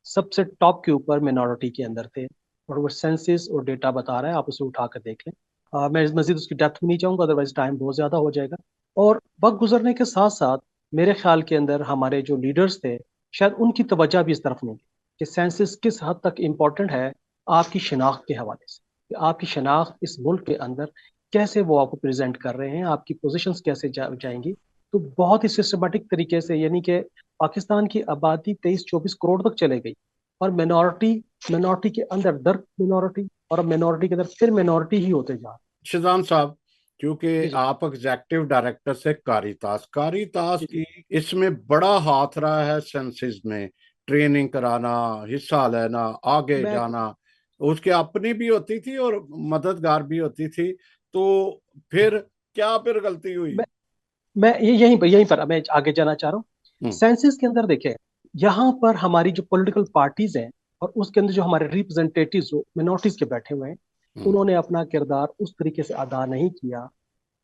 सबसे टॉप के ऊपर मिनॉरिटी के अंदर थे, और वो सेंसिस और डेटा बता रहा है, आप उसे उठा कर देख लें। मैं मजीद उसकी डेप्थ में नहीं जाऊंगा, अदरवाइज टाइम बहुत ज़्यादा हो जाएगा। और वक्त गुजरने के साथ साथ मेरे ख्याल के अंदर हमारे जो लीडर्स थे, शायद उनकी तवज्जो भी इस तरफ नहीं थी कि सेंसिस किस हद तक इम्पोर्टेंट है आपकी शनाख्त के हवाले से, कि आपकी शनाख्त इस मुल्क के अंदर कैसे वो आपको प्रेजेंट कर रहे हैं, आपकी पोजीशंस कैसे जाएंगी। तो बहुत ही सिस्टमेटिक तरीके से, यानी कि पाकिस्तान की आबादी 23-24 करोड़ तक चले गई, और मिनॉरिटी मिनॉरिटी के अंदर दर मिनॉरिटी, और अब मिनॉरिटी के अंदर फिर मिनॉरिटी ही होते जा रहे शिजान साहब, क्योंकि जी जी आप एग्जेक्टिव डायरेक्टर से कारितास कारितास जी जी। की इसमें बड़ा हाथ रहा है। सेंसिस में ट्रेनिंग कराना, हिस्सा लेना, आगे मैं जाना, उसकी अपनी भी होती थी और मददगार भी होती थी। तो फिर क्या फिर गलती हुई? मैं मैं यहीं पर मैं आगे जाना चाह रहा हूँ। हम्म सेंसस के अंदर देखें, यहाँ पर हमारी जो पॉलिटिकल पार्टीज हैं और उसके अंदर जो हमारे रिप्रेजेंटेटिव जो मिनॉरिटीज के बैठे हुए हैं, हम्म उन्होंने अपना किरदार उस तरीके से अदा नहीं किया।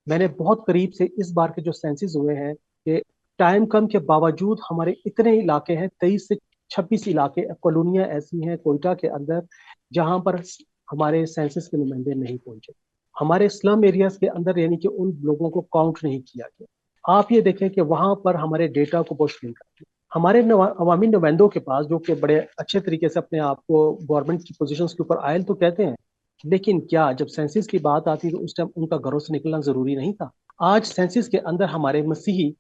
मैंने बहुत करीब से इस बार के जो सेंसस हुए हैं कि टाइम कम के बावजूद हमारे इतने इलाके हैं, 23 से 26 इलाके कॉलोनियां ऐसी हैं कोयटा के अंदर जहां पर हमारे सेंसस के नुमाइंदे नहीं पहुंचे। हमारे स्लम एरियाज के अंदर यानी कि उन लोगों को काउंट नहीं किया गया। आप ये देखें कि वहां पर हमारे डेटा को पुश नहीं करते। हमारे अवामी नुमाइंदों के पास, जो कि बड़े अच्छे तरीके से अपने आप को गवर्नमेंट की पोजीशंस के ऊपर आयल तो कहते हैं, लेकिन क्या जब सेंसिस की बात आती तो उस टाइम उनका घरों से निकलना जरूरी नहीं था। आज सेंसिस के अंदर हमारे मसीही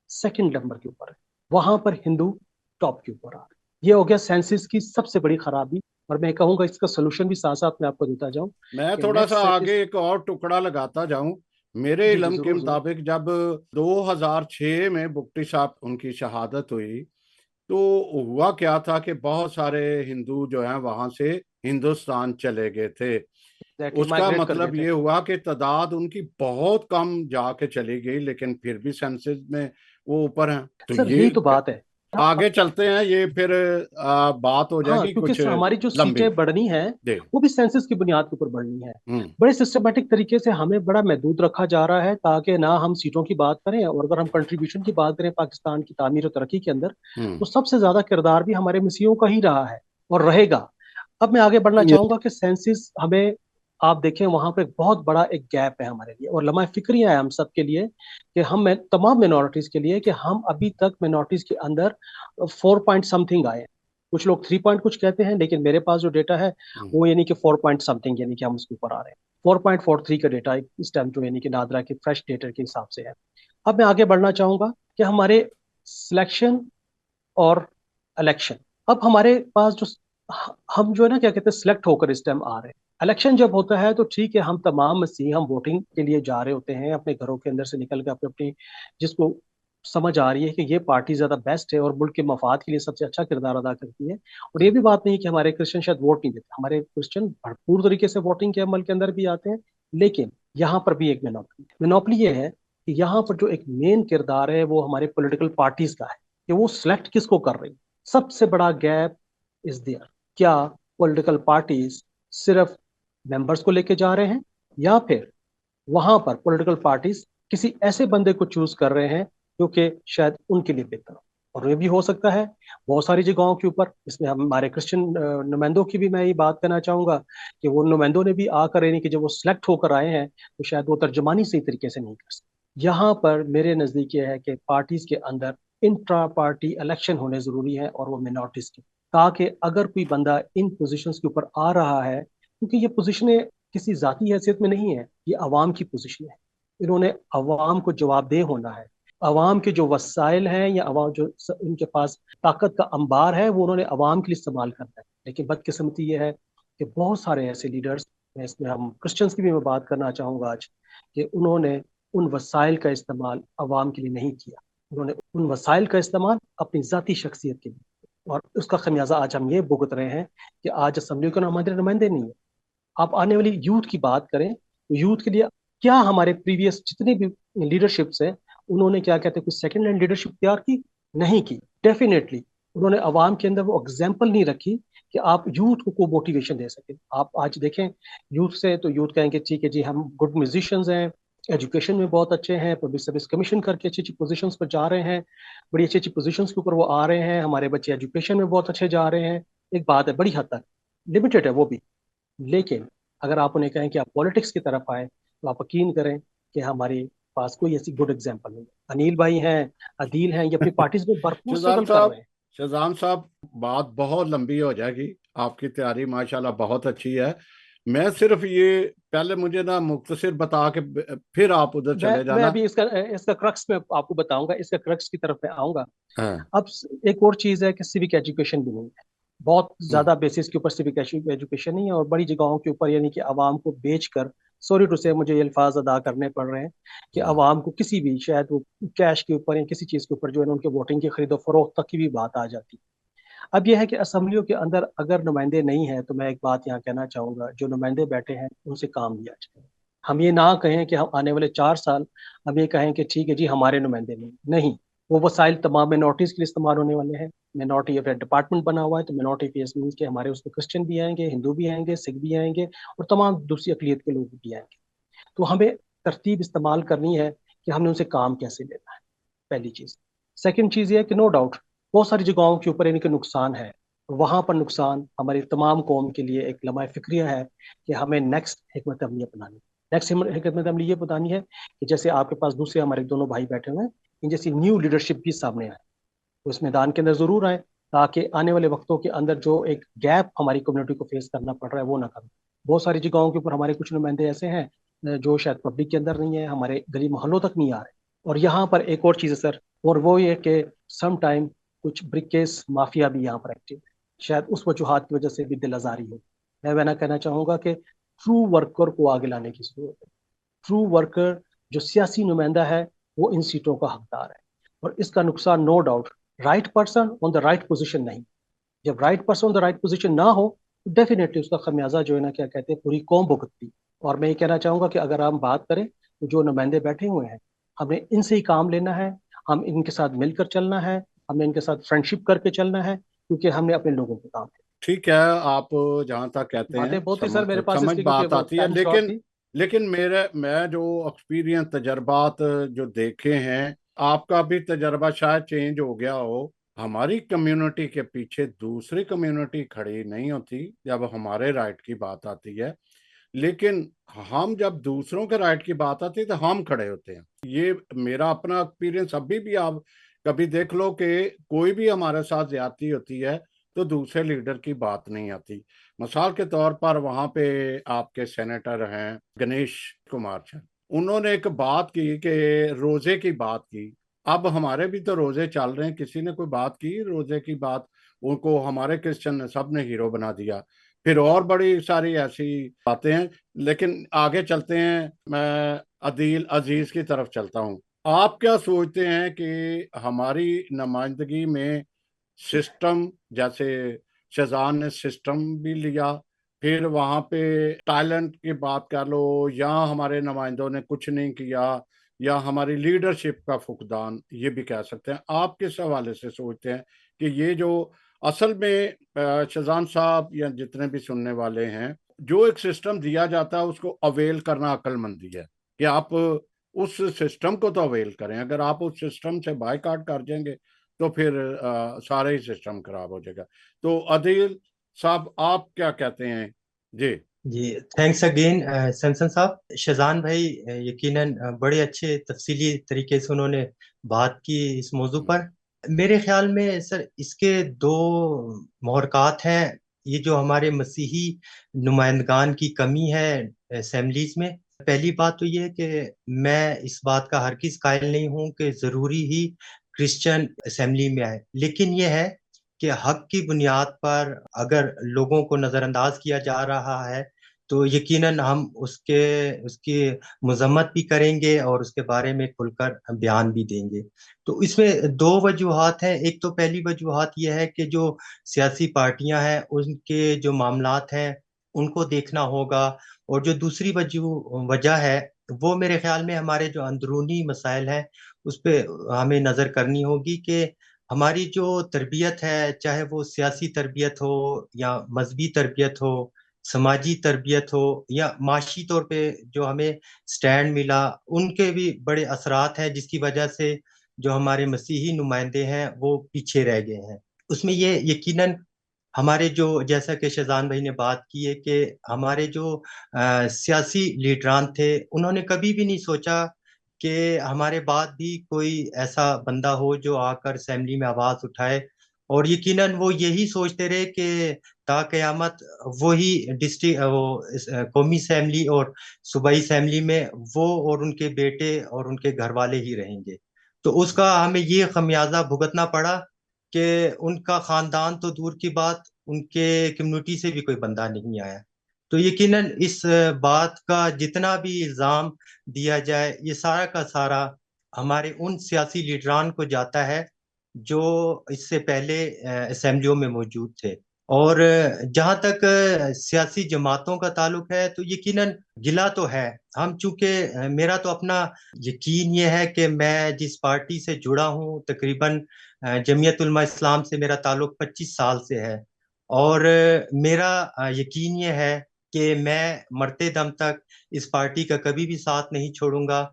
सेकंड नंबर के ऊपर है, वहां पर हिंदू टॉप के ऊपर आ रहे हैं। ये हो गया सेंसिस की सबसे बड़ी खराबी, और मैं कहूंगा इसका सोल्यूशन भी साथ साथ मैं आपको देता जाऊं मैं कि थोड़ा सा नेक्स्ट सेंसिस। आगे एक और टुकड़ा लगाता जाऊं। मेरे जी जी, इल्म के जरूर जरूर। मुताबिक जब 2006 में बुकटी साहब उनकी शहादत हुई, तो हुआ क्या था कि बहुत सारे हिंदू जो हैं वहां से हिंदुस्तान चले गए थे। एग्जैक्टली, उसका माइग्रेट कर गए मतलब थे। ये हुआ कि तादाद उनकी बहुत कम जाके चली गई, लेकिन फिर भी सेंसस में वो ऊपर हैं। तो सर ये यही तो बात है। आगे चलते हैं, ये फिर बात हो हाँ, जाएगी क्योंकि कुछ हमारी जो लंबी। सीटें बढ़नी है, जी। वो भी सेंसस की बुनियाद के ऊपर बढ़नी है। हम्म बड़े सिस्टमेटिक तरीके से हमें बड़ा महदूद रखा जा रहा है, ताकि ना हम सीटों की बात करें, और अगर हम कंट्रीब्यूशन की बात करें पाकिस्तान की तामीर और तरक्की के अंदर, हम्म तो सबसे ज्यादा किरदार भी हमारे मसीहों का ही रहा है और रहेगा। अब मैं आगे बढ़ना ये चाहूंगा कि सेंसिस हमें, आप देखें वहां पे बहुत बड़ा एक गैप है हमारे लिए, और लम्हा फिक्री है हम सब के लिए कि तमाम मिनॉरिटीज के लिए, कि हम अभी तक मिनॉरिटीज के अंदर 4 पॉइंट समथिंग आए हैं। कुछ लोग 3 पॉइंट कुछ कहते हैं, लेकिन मेरे पास जो डेटा है हम्म वो यानी कि 4 पॉइंट समथिंग, यानी कि हम उसके ऊपर आ रहे हैं। 4.43 का डेटा इस टाइम जो यानी कि नादरा के फ्रेश डेटा के हिसाब से है। अब मैं आगे बढ़ना चाहूंगा कि हमारे सिलेक्शन और इलेक्शन, अब हमारे पास जो हम जो है ना क्या कहते हैं सिलेक्ट होकर इस टाइम आ रहे हैं। इलेक्शन जब होता है तो ठीक है, हम तमाम मसीह हम वोटिंग के लिए जा रहे होते हैं अपने घरों के अंदर से निकल के अपनी अपनी जिसको समझ आ रही है कि ये पार्टी ज्यादा बेस्ट है और मुल्क के मफाद के लिए सबसे अच्छा किरदार अदा करती है। और ये भी बात नहीं है कि हमारे क्रिश्चियन शायद वोट नहीं देते, हमारे क्रिश्चियन भरपूर तरीके से वोटिंग के अमल के अंदर भी आते हैं। लेकिन यहाँ पर भी एक मिनोपली ये है कि यहाँ पर जो एक मेन किरदार है वो हमारे पॉलिटिकल पार्टीज का है कि वो सिलेक्ट किसको कर रही है। सबसे बड़ा गैप इज देयर। क्या पॉलिटिकल पार्टीज सिर्फ मेंबर्स को लेके जा रहे हैं, या फिर वहां पर पॉलिटिकल पार्टीज किसी ऐसे बंदे को चूज कर रहे हैं जो कि शायद उनके लिए बेहतर हो। और ये भी हो सकता है बहुत सारी जगहों के ऊपर, इसमें हमारे क्रिश्चियन नुमाइंदों की भी मैं ये बात करना चाहूंगा कि वो नुमाइंदों ने भी आकर, यानी कि जब वो सिलेक्ट होकर आए हैं तो शायद वो तर्जमानी सही तरीके से नहीं कर सकते। यहाँ पर मेरे नजदीक ये है कि पार्टीज के अंदर इंट्रा पार्टी इलेक्शन होने जरूरी है, और वो मिनॉरिटीज के, ताकि अगर कोई बंदा इन पोजीशंस के ऊपर आ रहा है, क्योंकि ये पोजीशनें किसी जाती हैसियत में नहीं है, ये अवाम की पोजीशन है। इन्होंने अवाम को जवाबदेह होना है। अवाम के जो वसाइल हैं या अवाम जो उनके पास ताकत का अंबार है वो उन्होंने अवाम के लिए इस्तेमाल करना है। लेकिन बदकिस्मती ये है कि बहुत सारे ऐसे लीडर्स, इसमें हम क्रिश्चियंस की भी मैं बात करना चाहूंगा आज, कि उन्होंने उन वसाइल का इस्तेमाल अवाम के लिए नहीं किया। उन्होंने उन वसाइल का इस्तेमाल अपनी ज़ाती शख्सियत के लिए, और उसका खमियाजा आज हम ये भुगत रहे हैं कि आज असम्बली के हमारे नुमाइंदे नहीं है। आप आने वाली यूथ की बात करें तो यूथ के लिए क्या हमारे प्रीवियस जितने भी लीडरशिप्स हैं उन्होंने क्या कहते हैं कोई सेकंड हैंड लीडरशिप तैयार की? नहीं की। डेफिनेटली उन्होंने अवाम के अंदर वो एग्जाम्पल नहीं रखी कि आप यूथ को मोटिवेशन दे सके। आप आज देखें यूथ से तो यूथ कहेंगे ठीक है जी हम गुड म्यूजिशियंस हैं, एजुकेशन में बहुत अच्छे हैं, पब्लिक सर्विस कमीशन करके अच्छी अच्छी पोजीशंस पर जा रहे हैं, बड़ी अच्छी अच्छी पोजीशंस के ऊपर वो आ रहे हैं, हमारे बच्चे एजुकेशन में बहुत अच्छे जा रहे हैं। एक बात है, बड़ी हद तक लिमिटेड है वो भी। लेकिन अगर आप उन्हें कहें कि आप पॉलिटिक्स की तरफ आए तो आप यकीन करें कि हमारे पास कोई ऐसी गुड एग्जांपल नहीं है। अनिल भाई हैं, अदील हैं, ये अपनी पार्टीज में भरपूर शहजान स्ट्रगल कर साहब, रहे हैं। शहजान साहब, बात बहुत लंबी हो जाएगी। आपकी तैयारी माशाल्लाह बहुत अच्छी है। मैं सिर्फ ये पहले मुझे ना मुख्तसर बता के फिर आप उधर चले मैं जाना। अभी इसका इसका क्रक्स में आपको बताऊंगा, इसका क्रक्स की तरफ मैं आऊंगा। हाँ। अब एक और चीज है कि सिविक एजुकेशन भी नहीं है, बहुत ज्यादा बेसिस के ऊपर सिविक एजुकेशन नहीं है, और बड़ी जगहों के ऊपर यानी कि आवाम को बेचकर, सॉरी टू से मुझे ये अल्फाज अदा करने पड़ रहे हैं कि आवाम को किसी भी शायद वो कैश के ऊपर या किसी चीज के ऊपर जो है ना उनके वोटिंग की खरीदो फरोख्त तक की भी बात आ जाती है। अब यह है कि असम्बलियों के अंदर अगर नुमाइंदे नहीं है तो मैं एक बात यहाँ कहना चाहूंगा, जो नुमाइंदे बैठे हैं उनसे काम लिया जाए। हम ये ना कहें कि हम आने वाले 4 साल हम ये कहें कि ठीक है जी हमारे नुमाइंदे नहीं। वो वसाइल तमाम मिनॉरिटीज के लिए इस्तेमाल होने वाले हैं। मिनॉरिटी अफेयर डिपार्टमेंट बना हुआ है, तो मिनॉरिटी अफेयर्स मीन्स के हमारे उसमें क्रिश्चियन भी आएंगे, हिंदू भी आएंगे, सिख भी आएंगे, और तमाम दूसरी अकलियत के लोग भी आएंगे। तो हमें तरतीब इस्तेमाल करनी है कि हमने उनसे काम कैसे लेना है, पहली चीज। सेकंड चीज ये है कि नो डाउट बहुत सारी जगहों के ऊपर इनके नुकसान है। वहां पर नुकसान हमारी तमाम कौम के लिए एक लम्हा फिक्रिया है कि हमें नेक्स्ट हिकमत अमली अपनानी। नेक्स्ट हिकमत अमली ये बतानी है कि जैसे आपके पास दूसरे हमारे दोनों भाई बैठे हुए हैं, इन जैसी न्यू लीडरशिप भी सामने आए, तो इस मैदान के अंदर जरूर आए, ताकि आने वाले वक्तों के अंदर जो एक गैप हमारी कम्युनिटी को फेस करना पड़ रहा है वो ना करें। बहुत सारी जगहों के ऊपर हमारे कुछ नुमाइंदे ऐसे हैं जो शायद पब्लिक के अंदर नहीं है, हमारे गली मोहल्लों तक नहीं आ रहे। और यहाँ पर एक और चीज़ है सर, और वो ये कि सम टाइम कुछ ब्रिकेस माफिया भी यहाँ पर एक्टिव है, शायद उस वजूहात की वजह से भी दिल आजारी हो। मैं वह ना कहना चाहूंगा कि ट्रू वर्कर को आगे लाने की जरूरत है। ट्रू वर्कर जो सियासी नुमाइंदा है वो इन सीटों का हकदार है, और इसका नुकसान no doubt right person on the right position नहीं। जब right person on the right position ना हो तो डेफिनेटली उसका खमियाजा जो है ना क्या कहते हैं पूरी कौम भुगतती। और मैं ये कहना चाहूंगा कि अगर हम बात करें तो जो नुमाइंदे बैठे हुए हैं हमें इनसे ही काम लेना है, हम इनके साथ मिलकर चलना है, हमें इनके साथ फ्रेंडशिप करके चलना है, क्योंकि हमने अपने लोगों को काम किया। ठीक है, आप जहाँ तक कहते हैं बातें बहुत थी सर मेरे पास समझ इसलिए क्योंकि बात वो आती है, टाइम शॉर्ट लेकिन थी। लेकिन मैं जो एक्सपीरियंस तजर्बात जो देखे हैं, आपका भी तजर्बा शायद चेंज हो गया हो। हमारी कम्युनिटी के पीछे दूसरी कम्युनिटी खड़ी नहीं होती जब हमारे राइट की बात आती है, लेकिन हम जब दूसरों के राइट की बात आती है तो हम खड़े होते हैं। ये मेरा अपना एक्सपीरियंस अभी भी आप कभी देख लो कि कोई भी हमारे साथ ज्यादती होती है तो दूसरे लीडर की बात नहीं आती। मिसाल के तौर पर वहां पे आपके सेनेटर हैं गणेश कुमार जी, انہوں نے ایک بات کی کہ روزے کی بات کی. اب ہمارے بھی تو روزے چل رہے ہیں, کسی نے کوئی بات کی روزے کی بات, ان کو ہمارے کرسچن نے سب نے ہیرو بنا دیا. پھر اور بڑی ساری ایسی باتیں ہیں. لیکن آگے چلتے ہیں, میں عدیل عزیز کی طرف چلتا ہوں. آپ کیا سوچتے ہیں کہ ہماری نمائندگی میں سسٹم, جیسے شہزان نے سسٹم بھی لیا, پھر وہاں پہ ٹیلنٹ کی بات کر لو, یا ہمارے نمائندوں نے کچھ نہیں کیا, یا ہماری لیڈرشپ کا فقدان یہ بھی کہہ سکتے ہیں, آپ کس حوالے سے سوچتے ہیں کہ یہ جو اصل میں شہزان صاحب یا جتنے بھی سننے والے ہیں, جو ایک سسٹم دیا جاتا ہے اس کو اویل کرنا عقل مندی ہے, کہ آپ اس سسٹم کو تو اویل کریں. اگر آپ اس سسٹم سے بائیکاٹ کر جائیں گے تو پھر سارا ہی سسٹم خراب ہو جائے گا. تو عدیل صاحب آپ کیا کہتے ہیں؟ جی تھینکس اگین سیمسن صاحب. شہزان بھائی یقیناً بڑے اچھے تفصیلی طریقے سے انہوں نے بات کی اس موضوع پر. میرے خیال میں سر اس کے دو محرکات ہیں. یہ جو ہمارے مسیحی نمائندگان کی کمی ہے اسمبلیز میں, پہلی بات تو یہ ہے کہ میں اس بات کا ہرگز قائل نہیں ہوں کہ ضروری ہی کرسچن اسمبلی میں آئے, لیکن یہ ہے کہ حق کی بنیاد پر اگر لوگوں کو نظر انداز کیا جا رہا ہے تو یقیناً ہم اس کی مذمت بھی کریں گے اور اس کے بارے میں کھل کر بیان بھی دیں گے. تو اس میں دو وجوہات ہیں. ایک تو پہلی وجوہات یہ ہے کہ جو سیاسی پارٹیاں ہیں ان کے جو معاملات ہیں ان کو دیکھنا ہوگا, اور جو دوسری وجہ ہے وہ میرے خیال میں ہمارے جو اندرونی مسائل ہیں اس پہ ہمیں نظر کرنی ہوگی کہ ہماری جو تربیت ہے, چاہے وہ سیاسی تربیت ہو یا مذہبی تربیت ہو, سماجی تربیت ہو یا معاشی طور پہ جو ہمیں سٹینڈ ملا, ان کے بھی بڑے اثرات ہیں جس کی وجہ سے جو ہمارے مسیحی نمائندے ہیں وہ پیچھے رہ گئے ہیں. اس میں یہ یقیناً ہمارے جو, جیسا کہ شہزان بھائی نے بات کی ہے کہ ہمارے جو سیاسی لیڈران تھے انہوں نے کبھی بھی نہیں سوچا کہ ہمارے بعد بھی کوئی ایسا بندہ ہو جو آ کر اسمبلی میں آواز اٹھائے, اور یقیناً وہ یہی سوچتے رہے کہ تا قیامت وہی قومی اسمبلی اور صوبائی اسمبلی میں وہ اور ان کے بیٹے اور ان کے گھر والے ہی رہیں گے. تو اس کا ہمیں یہ خمیازہ بھگتنا پڑا کہ ان کا خاندان تو دور کی بات, ان کے کمیونٹی سے بھی کوئی بندہ نہیں آیا. تو یقیناً اس بات کا جتنا بھی الزام دیا جائے یہ سارا کا سارا ہمارے ان سیاسی لیڈران کو جاتا ہے جو اس سے پہلے اسمبلیوں میں موجود تھے. اور جہاں تک سیاسی جماعتوں کا تعلق ہے تو یقیناً گلا تو ہے. ہم چونکہ میرا تو اپنا یقین یہ ہے کہ میں جس پارٹی سے جڑا ہوں, تقریباً جمعیت علماء اسلام سے میرا تعلق 25 سال سے ہے, اور میرا یقین یہ ہے کہ میں مرتے دم تک اس پارٹی کا کبھی بھی ساتھ نہیں چھوڑوں گا,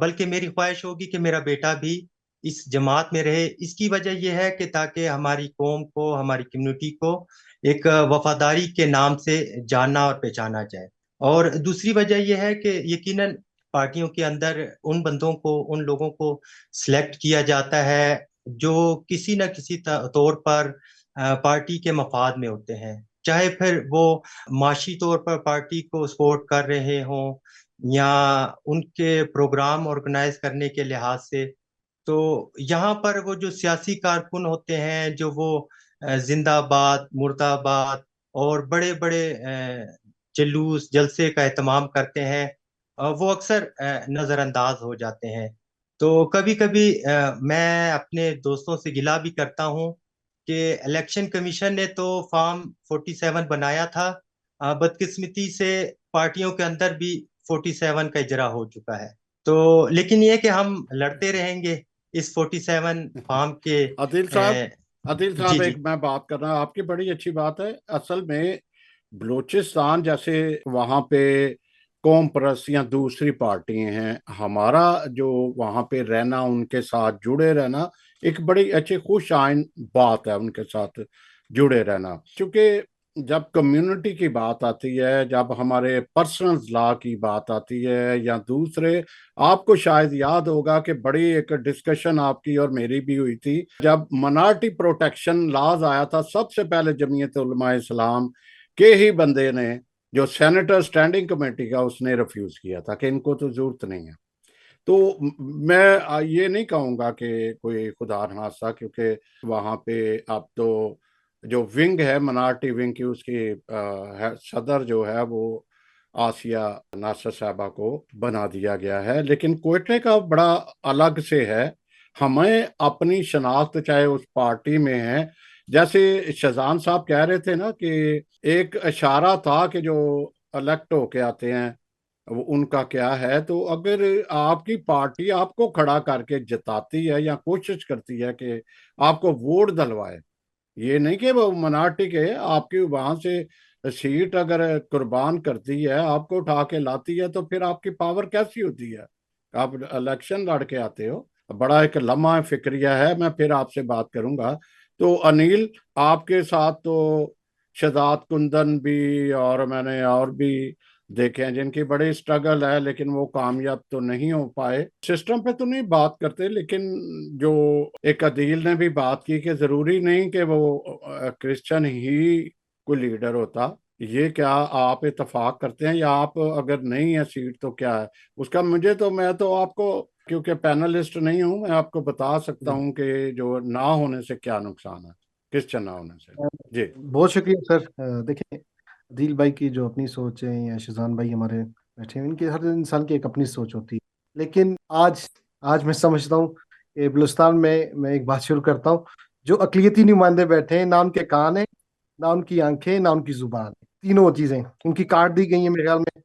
بلکہ میری خواہش ہوگی کہ میرا بیٹا بھی اس جماعت میں رہے. اس کی وجہ یہ ہے کہ تاکہ ہماری قوم کو, ہماری کمیونٹی کو ایک وفاداری کے نام سے جانا اور پہچانا جائے. اور دوسری وجہ یہ ہے کہ یقیناً پارٹیوں کے اندر ان بندوں کو, ان لوگوں کو سلیکٹ کیا جاتا ہے جو کسی نہ کسی طور پر پارٹی کے مفاد میں ہوتے ہیں, چاہے پھر وہ معاشی طور پر پارٹی کو سپورٹ کر رہے ہوں یا ان کے پروگرام آرگنائز کرنے کے لحاظ سے. تو یہاں پر وہ جو سیاسی کارکن ہوتے ہیں جو وہ زندہ آباد, مردہ آباد اور بڑے بڑے جلوس جلسے کا اہتمام کرتے ہیں, وہ اکثر نظر انداز ہو جاتے ہیں. تو کبھی کبھی میں اپنے دوستوں سے گلہ بھی کرتا ہوں کہ الیکشن کمیشن نے تو فارم 47 بنایا تھا, بدقسمتی سے پارٹیوں کے اندر بھی 47 کا اجرا ہو چکا ہے. تو لیکن یہ کہ ہم لڑتے رہیں گے اس 47 فارم کے. عدیل صاحب ایک میں بات کر رہا ہوں, آپ کی بڑی اچھی بات ہے. اصل میں بلوچستان جیسے وہاں پہ قوم پرست یا دوسری پارٹی ہیں, ہمارا جو وہاں پہ رہنا, ان کے ساتھ جڑے رہنا ایک بڑی اچھی خوش آئند بات ہے, ان کے ساتھ جڑے رہنا. چونکہ جب کمیونٹی کی بات آتی ہے, جب ہمارے پرسنل لا کی بات آتی ہے یا دوسرے, آپ کو شاید یاد ہوگا کہ بڑی ایک ڈسکشن آپ کی اور میری بھی ہوئی تھی جب منارٹی پروٹیکشن لاز آیا تھا. سب سے پہلے جمعیت علماء اسلام کے ہی بندے نے जो सेनेटर स्टैंडिंग कमेटी का, उसने रिफ्यूज किया था कि इनको तो जरूरत नहीं है। तो मैं ये नहीं कहूँगा कि कोई खुदा न खास्ता, क्योंकि वहाँ पे अब तो जो विंग है मिनार्टी विंग की, उसकी सदर जो है वो आसिया नासर साहबा को बना दिया गया है। लेकिन क्वेटे का बड़ा अलग से है। हमें अपनी शनाख्त चाहे उस पार्टी में है, जैसे शहजान साहब कह रहे थे ना कि एक इशारा था कि जो इलेक्ट होके आते हैं वो उनका क्या है। तो अगर आपकी पार्टी आपको खड़ा करके जिताती है या कोशिश करती है कि आपको वोट दिलवाए, ये नहीं कि वो मिनार्टी के आपकी वहां से सीट अगर कुर्बान करती है, आपको उठा के लाती है, तो फिर आपकी पावर कैसी होती है? आप इलेक्शन लड़ के आते हो। बड़ा एक लम्हा फिक्रिया है, मैं फिर आपसे बात करूंगा। तो अनिल, आपके साथ तो शहजाद कुंदन भी और मैंने और भी देखे हैं जिनकी बड़ी स्ट्रगल है, लेकिन वो कामयाब तो नहीं हो पाए। सिस्टम पे तो नहीं बात करते, लेकिन जो एक अदील ने भी बात की कि जरूरी नहीं कि वो क्रिश्चियन ही कोई लीडर होता। ये क्या आप इतफाक करते हैं, या आप अगर नहीं है सीट तो क्या है उसका? मैं तो आपको, क्योंकि पैनलिस्ट नहीं हूं, मैं आपको बता सकता हूं कि जो ना होने से क्या नुकसान है, क्रिश्चियन ना होने से। जी। बहुत शुक्रिया सर। देखिए, अदील भाई की जो अपनी सोच है या शहजान भाई हमारे बैठे हैं, इनके हर इंसान की एक अपनी सोच होती है। लेकिन आज आज मैं समझता हूँ कि बलूचिस्तान में मैं एक बात शुरू करता हूँ। जो अकलियती नुमाइंदे बैठे हैं, ना उनके कान है, ना उनकी आंखें, ना उनकी जुबान है, तीनों चीजें उनकी काट दी गई है मेरे ख्याल में।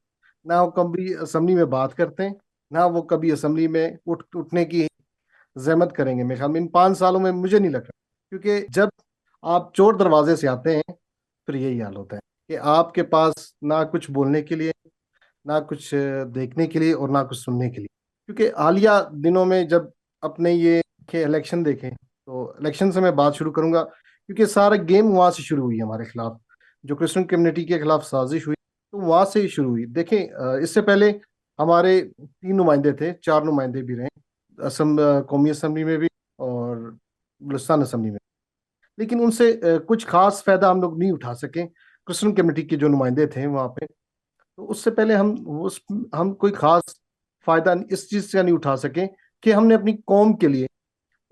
ना वो कभी असेंबली में बात करते हैं, ना वो कभी असेंबली में उठने की जहमत करेंगे मेरे ख्याल में इन 5 सालों में, मुझे नहीं लग रहा। क्योंकि जब आप चोर दरवाजे से आते हैं फिर यही हाल होता है कि आपके पास ना कुछ बोलने के लिए, ना कुछ देखने के लिए, और ना कुछ सुनने के लिए। क्योंकि हालिया दिनों में जब अपने ये के इलेक्शन देखें, तो इलेक्शन से मैं बात शुरू करूंगा, क्योंकि सारा गेम वहां से शुरू हुई हमारे खिलाफ। जो क्रिश्चियन कम्युनिटी के खिलाफ साजिश हुई, तो वहां से ही शुरू हुई। देखें, इससे पहले हमारे 3 नुमाइंदे थे, 4 नुमाइंदे भी रहे, कौमी असम्बली में भी और बलूचिस्तान असम्बली में। लेकिन उनसे कुछ खास फायदा हम लोग नहीं उठा सके, क्रिश्चियन कम्युनिटी के जो नुमाइंदे थे वहाँ पे। तो उससे पहले हम कोई खास फायदा इस चीज से नहीं उठा सके कि हमने अपनी कौम के लिए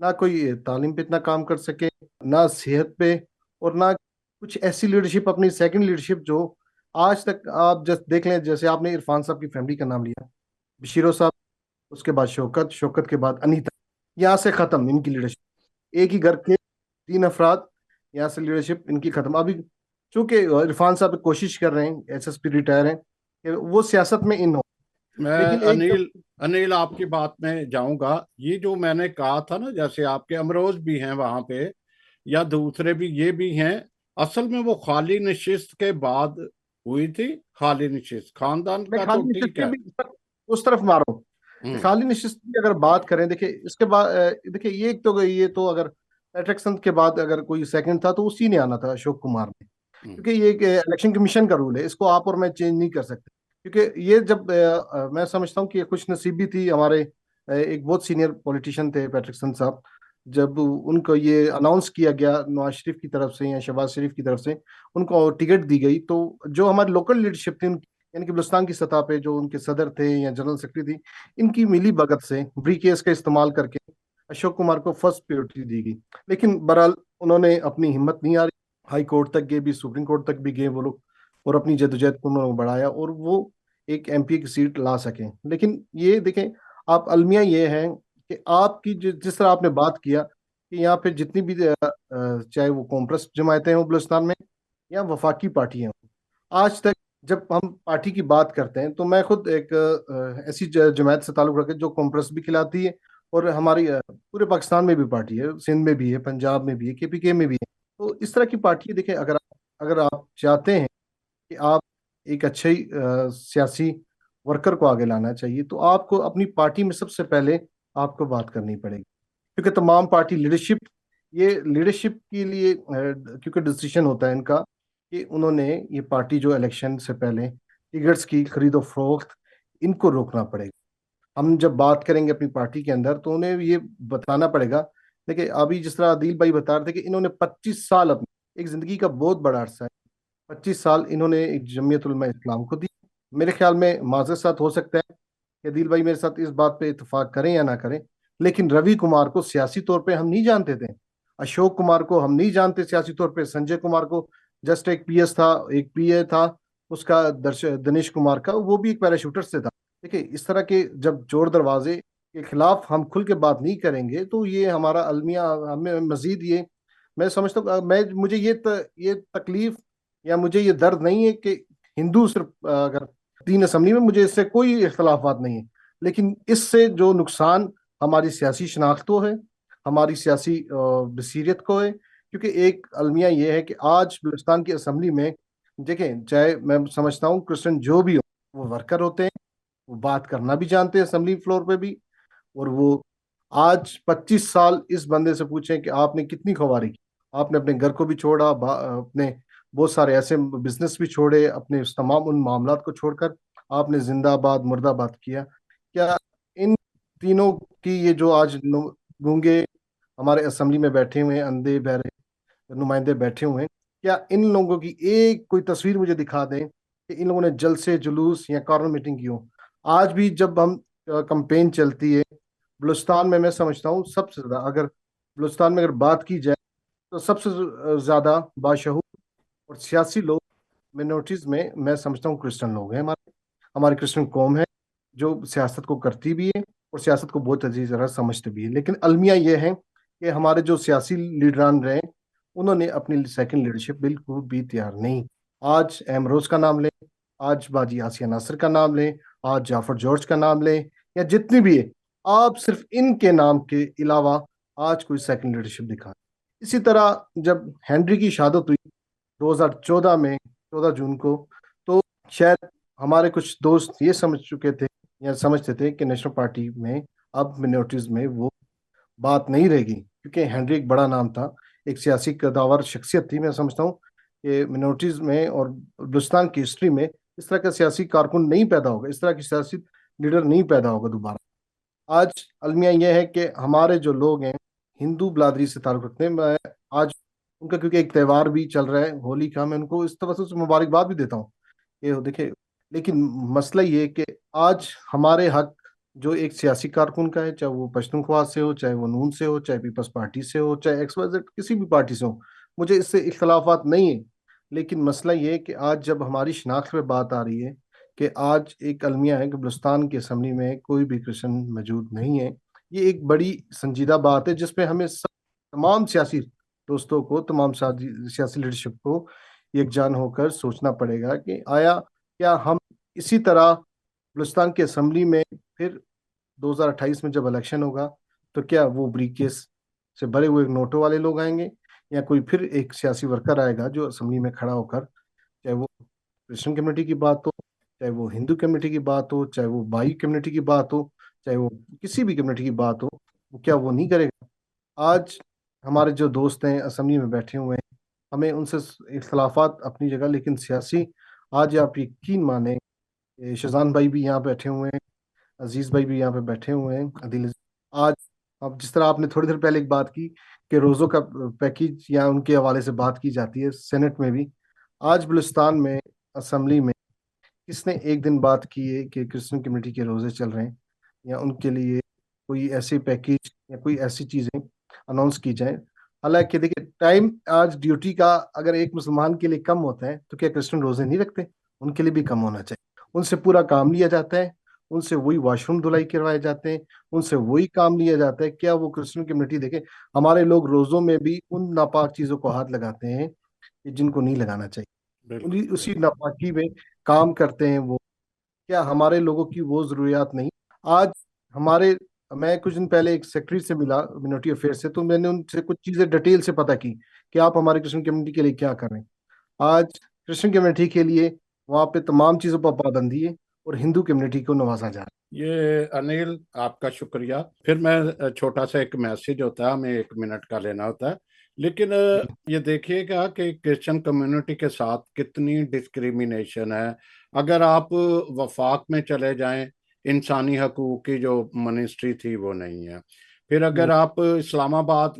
ना कोई तालीम पे इतना काम कर सके, ना सेहत पे, और ना कुछ ऐसी लीडरशिप, अपनी सेकंड लीडरशिप जो आज तक आप जस्ट देख लें। जैसे आपने इरफान साहब की फैमिली का नाम लिया, बशीरो साहब, उसके बाद शौकत, शौकत के बाद अनीता, यहाँ से खत्म इनकी लीडरशिप। एक ही घर के 3 अफराद, यहाँ से लीडरशिप इनकी खत्म। अभी चूंकि इरफान साहब कोशिश कर रहे हैं, एसएसपी रिटायर हैं, कि वो सियासत में इन हो। मैं लेकिन एक जब अनिल अनिल आपकी बात में जाऊंगा। ये जो मैंने कहा था ना, जैसे आपके अमरोज भी हैं वहां पे, या दूसरे भी, ये भी हैं, असल में वो खाली नशिस्त के बाद हुई थी। खाली नशिस्त खानदान मैं का तो खाली निशिस्त ठीक के है। भी उस तरफ मारूं कि हम्म। खाली निशिस्त की अगर बात करें, देखिए इसके बाद देखिए ये तो अगर पैट्रिकसन के बाद अगर कोई सेकंड था तो उसी ने आना था, अशोक कुमार ने। हम्म। क्योंकि ये एक इलेक्शन कमीशन का रूल है, इसको आप और मैं चेंज नहीं कर सकते। क्योंकि ये जब मैं समझता हूँ कि ये खुश नसीबी थी हमारे एक बहुत सीनियर पॉलिटिशियन थे पैट्रिकसन साहब। जब उनको ये अनाउंस किया गया नवाज शरीफ की तरफ से या शहबाज शरीफ की तरफ से, उनको टिकट दी गई, तो जो हमारी लोकल लीडरशिप थी, यानी कि बलुचिस्तान की सतह पे जो उनके सदर थे या जनरल सेक्रेटरी थी, इनकी मिली भगत से ब्री केस का इस्तेमाल करके अशोक कुमार को फर्स्ट प्रायोरिटी दी गई। लेकिन बहरहाल उन्होंने अपनी हिम्मत नहीं हारी, हाई कोर्ट तक गए भी, सुप्रीम कोर्ट तक भी गए वो लोग, और अपनी जद्दोजहद को उन्होंने बढ़ाया और वो एक एमपी की सीट ला सके। लेकिन ये देखें, आप अलमिया ये है कि आपकी जिस तरह आपने बात किया कि यहाँ पे जितनी भी चाहे वो कॉम्प्रेस जमायतें हों बलूचिस्तान में या वफाकी पार्टियां हों, आज तक जब हम पार्टी की बात करते हैं, तो मैं खुद एक ऐसी जमायत से ताल्लुक रखते जो कॉम्प्रेस भी खिलाती है, और हमारी पूरे पाकिस्तान में भी पार्टी है, सिंध में भी है, पंजाब में भी है, केपीके में भी है। तो इस तरह की पार्टी है। देखिए, अगर आप चाहते हैं कि आप एक अच्छे सियासी वर्कर को आगे लाना चाहिए, तो आपको अपनी पार्टी में सबसे पहले आपको बात करनी पड़ेगी। क्योंकि तमाम पार्टी लीडरशिप, ये लीडरशिप के लिए क्योंकि डिसीजन होता है इनका कि उन्होंने ये पार्टी जो इलेक्शन से पहले टिकट्स की खरीदो फरोख्त, इनको रोकना पड़ेगा। हम जब बात करेंगे अपनी पार्टी के अंदर, तो उन्हें ये बताना पड़ेगा। देखिए, अभी जिस तरह आदिल भाई बता रहे थे कि इन्होंने 25 साल, अपनी एक जिंदगी का बहुत बड़ा अरसा है, 25 साल इन्होंने एक जमीयत उलमा इस्लाम को दी। मेरे ख्याल में माजरत साथ हो सकता है कि दिल भाई मेरे साथ इस बात पे इत्तेफाक करें या ना करें, लेकिन रवि कुमार को सियासी तौर पे हम नहीं जानते थे, अशोक कुमार को हम नहीं जानते सियासी तौर पे, संजय कुमार को जस्ट एक पीएस था, एक पीए था उसका, दिनेश कुमार का वो भी एक पैराशूटर से था। देखिए इस तरह के जब जोर दरवाजे के खिलाफ हम खुल के बात नहीं करेंगे तो ये हमारा अलमिया हमें मजीद ये, मैं समझता हूँ मुझे ये तकलीफ या मुझे ये दर्द नहीं है कि हिंदू सिर्फ अगर तीन असम्बली में, मुझे इससे कोई इख्तलाफात नहीं है, लेकिन इससे जो नुकसान हमारी सियासी शनाख्त को है, हमारी सियासी बसीरत को है, क्योंकि एक अलमिया ये है कि आज बलूचिस्तान की असम्बली में देखें, चाहे मैं समझता हूँ क्रिश्चियन जो भी हो वो वर्कर होते हैं, वो बात करना भी जानते हैं असम्बली फ्लोर पे भी, और वो आज 25 साल इस बंदे से पूछें कि आपने कितनी ख्वारी की, आपने अपने घर को भी छोड़ा, अपने बहुत सारे ऐसे बिजनेस भी छोड़े, अपने उस तमाम उन मामलात को छोड़कर आपने जिंदाबाद मुर्दाबाद किया। क्या इन तीनों की ये जो आज गूंगे हमारे असम्बली में बैठे हुए हैं, अंधे बहरे नुमाइंदे बैठे हुए हैं, क्या इन लोगों की एक कोई तस्वीर मुझे दिखा दें कि इन लोगों ने जलसे जुलूस या कॉर्नर मीटिंग की हो? आज भी जब हम कंपेन चलती है बलूचिस्तान में, मैं समझता हूँ सबसे ज्यादा, अगर बलूचिस्तान में अगर बात की जाए तो सबसे ज्यादा बाशऊर और सियासी लोग मिनोरिटीज में मैं समझता हूँ क्रिश्चियन लोग हैं, हमारे हमारी क्रिश्चियन कौम है जो सियासत को करती भी है और सियासत को बहुत अजीज तरह समझते भी है। लेकिन अलमिया ये है कि हमारे जो सियासी लीडरान रहे उन्होंने अपनी सेकंड लीडरशिप बिल्कुल भी तैयार नहीं। आज एमरोज का नाम लें, आज बाजी आसिया नासिर का नाम लें, आज जाफर जॉर्ज का नाम लें, या जितनी भी है, आप सिर्फ इनके नाम के अलावा आज कोई सेकंड लीडरशिप दिखाएं। इसी तरह जब हेनरी की शहादत हुई 2014 में 14 जून को, तो शायद हमारे कुछ दोस्त ये समझ चुके थे या समझते थे कि नेशनल पार्टी में अब मिनोरिटीज में वो बात नहीं रहेगी, क्योंकि हेनरी एक बड़ा नाम था, एक सियासी कदावर शख्सियत थी। मैं समझता हूँ कि मिनोरिटीज में और बलूचिस्तान की हिस्ट्री में इस तरह का सियासी कारकुन नहीं पैदा होगा, इस तरह की सियासी लीडर नहीं पैदा होगा दोबारा। आज अलमिया यह है कि हमारे जो लोग हैं हिंदू बिरादरी से ताल्लुक रखते हैं, मैं आज उनका क्योंकि एक त्यौहार भी चल रहा है होली का, मैं उनको इस तरह से मुबारकबाद भी देता हूँ ये देखिए। लेकिन मसला ये है कि आज हमारे हक जो एक सियासी कारकुन का है, चाहे वो पश्तूनख्वा से हो, चाहे वो नून से हो, चाहे पीपल्स पार्टी से हो, चाहे XYZ किसी भी पार्टी से हो, मुझे इससे इख्तलाफात नहीं है, लेकिन मसला ये है कि आज जब हमारी शनाख्त पे बात आ रही है कि आज एक अलमिया है कि बलूचिस्तान की असम्बली में कोई भी क्रिश्चियन मौजूद नहीं है, ये एक बड़ी संजीदा बात है जिसपे हमें तमाम सियासी दोस्तों को, तमाम सियासी लीडरशिप को यकजान होकर सोचना पड़ेगा कि आया क्या हम इसी तरह बलूचिस्तान की असम्बली में फिर 2028 में जब इलेक्शन होगा तो क्या वो ब्रीकेस से भरे हुए नोटों वाले लोग आएंगे, या कोई फिर एक सियासी वर्कर आएगा जो असम्बली में खड़ा होकर, चाहे वो क्रिश्चियन कम्युनिटी की बात हो, चाहे वो हिंदू कम्युनिटी की बात हो, चाहे वो बाई कम्युनिटी की बात हो, चाहे वो किसी भी कम्युनिटी की बात हो, वो क्या वो नहीं करेगा? आज हमारे जो दोस्त हैं असम्बली में बैठे हुए हैं, हमें उनसे इख्तलाफात अपनी जगह, लेकिन सियासी, आज आप यकीन माने शजान भाई भी यहाँ बैठे हुए हैं, अजीज भाई भी यहाँ पे बैठे हुए हैं, अदिल, आज अब जिस तरह आपने थोड़ी देर पहले एक बात की कि रोज़ों का पैकेज या उनके हवाले से बात की जाती है सेनेट में भी, आज बलूचिस्तान में असम्बली में किसने एक दिन बात की है कि क्रिश्चियन कम्युनिटी के रोज़े चल रहे हैं या उनके लिए कोई ऐसे पैकेज या कोई ऐसी चीज़ें अनाउंस की जाए? हालांकि देखिए टाइम आज ड्यूटी का अगर एक मुसलमान के लिए कम होता है तो क्या क्रिश्चियन रोज़े नहीं रखते? उनके लिए भी कम होना चाहिए। उनसे पूरा काम लिया जाता है, उनसे वही वॉशरूम धुलाई करवाए जाते हैं, उनसे वही काम लिया जाता है। क्या वो क्रिश्चियन कम्युनिटी देखे, हमारे लोग रोज़ों में भी उन नापाक चीज़ों को हाथ लगाते हैं कि जिनको नहीं लगाना चाहिए, बिल्कुल उसी नापाकी में काम करते हैं वो। क्या हमारे लोगों की वो जरूरियात नहीं? आज हमारे, मैं कुछ दिन पहले एक सेक्रेटरी से मिला मिनोरिटी अफेयर से, तो मैंने उनसे कुछ चीज़ें डिटेल से पता की कि आप हमारे क्रिश्चियन कम्युनिटी के लिए क्या कर रहे हैं। आज क्रिश्चियन कम्युनिटी के लिए वहाँ पे तमाम चीज़ों पर पाबंदी है और हिंदू कम्युनिटी को नवाजा जा रहा ये अनिल आपका शुक्रिया। फिर मैं छोटा सा एक मैसेज होता है, हमें 1 मिनट का लेना होता है, लेकिन ये देखिएगा कि क्रिश्चियन कम्युनिटी के साथ कितनी डिस्क्रिमिनेशन है। अगर आप वफाक में चले जाएं, इंसानी हकूक की जो मिनिस्ट्री थी वो नहीं है। پھر اگر آپ اسلام آباد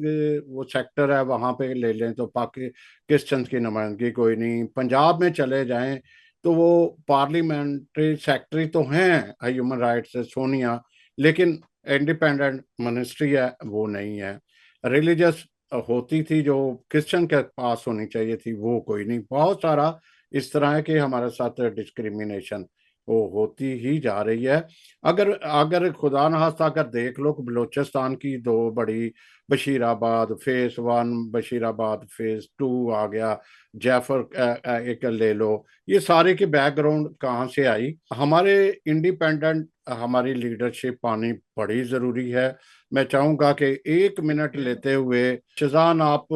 وہ سیکٹر ہے وہاں پہ لے لیں تو کرسچنس کی نمائندگی کوئی نہیں. پنجاب میں چلے جائیں تو وہ پارلیمنٹری سیکٹری تو ہیں ہیومن رائٹس سے سونیا, لیکن انڈیپینڈنٹ منسٹری ہے وہ نہیں ہے. ریلیجس ہوتی تھی جو کرسچن کے پاس ہونی چاہیے تھی وہ کوئی نہیں. بہت سارا اس طرح ہے کہ ہمارے ساتھ ڈسکریمنیشن وہ ہوتی ہی جا رہی ہے. اگر خدا نخواستہ اگر دیکھ لو بلوچستان کی دو بڑی, بشیر آباد فیز 1, بشیر آباد فیز 2 آ گیا, جعفر ایک لے لو, یہ سارے کی بیک گراؤنڈ کہاں سے آئی؟ ہمارے انڈیپینڈنٹ ہماری لیڈرشپ آنی بڑی ضروری ہے. میں چاہوں گا کہ 1 منٹ لیتے ہوئے شزان آپ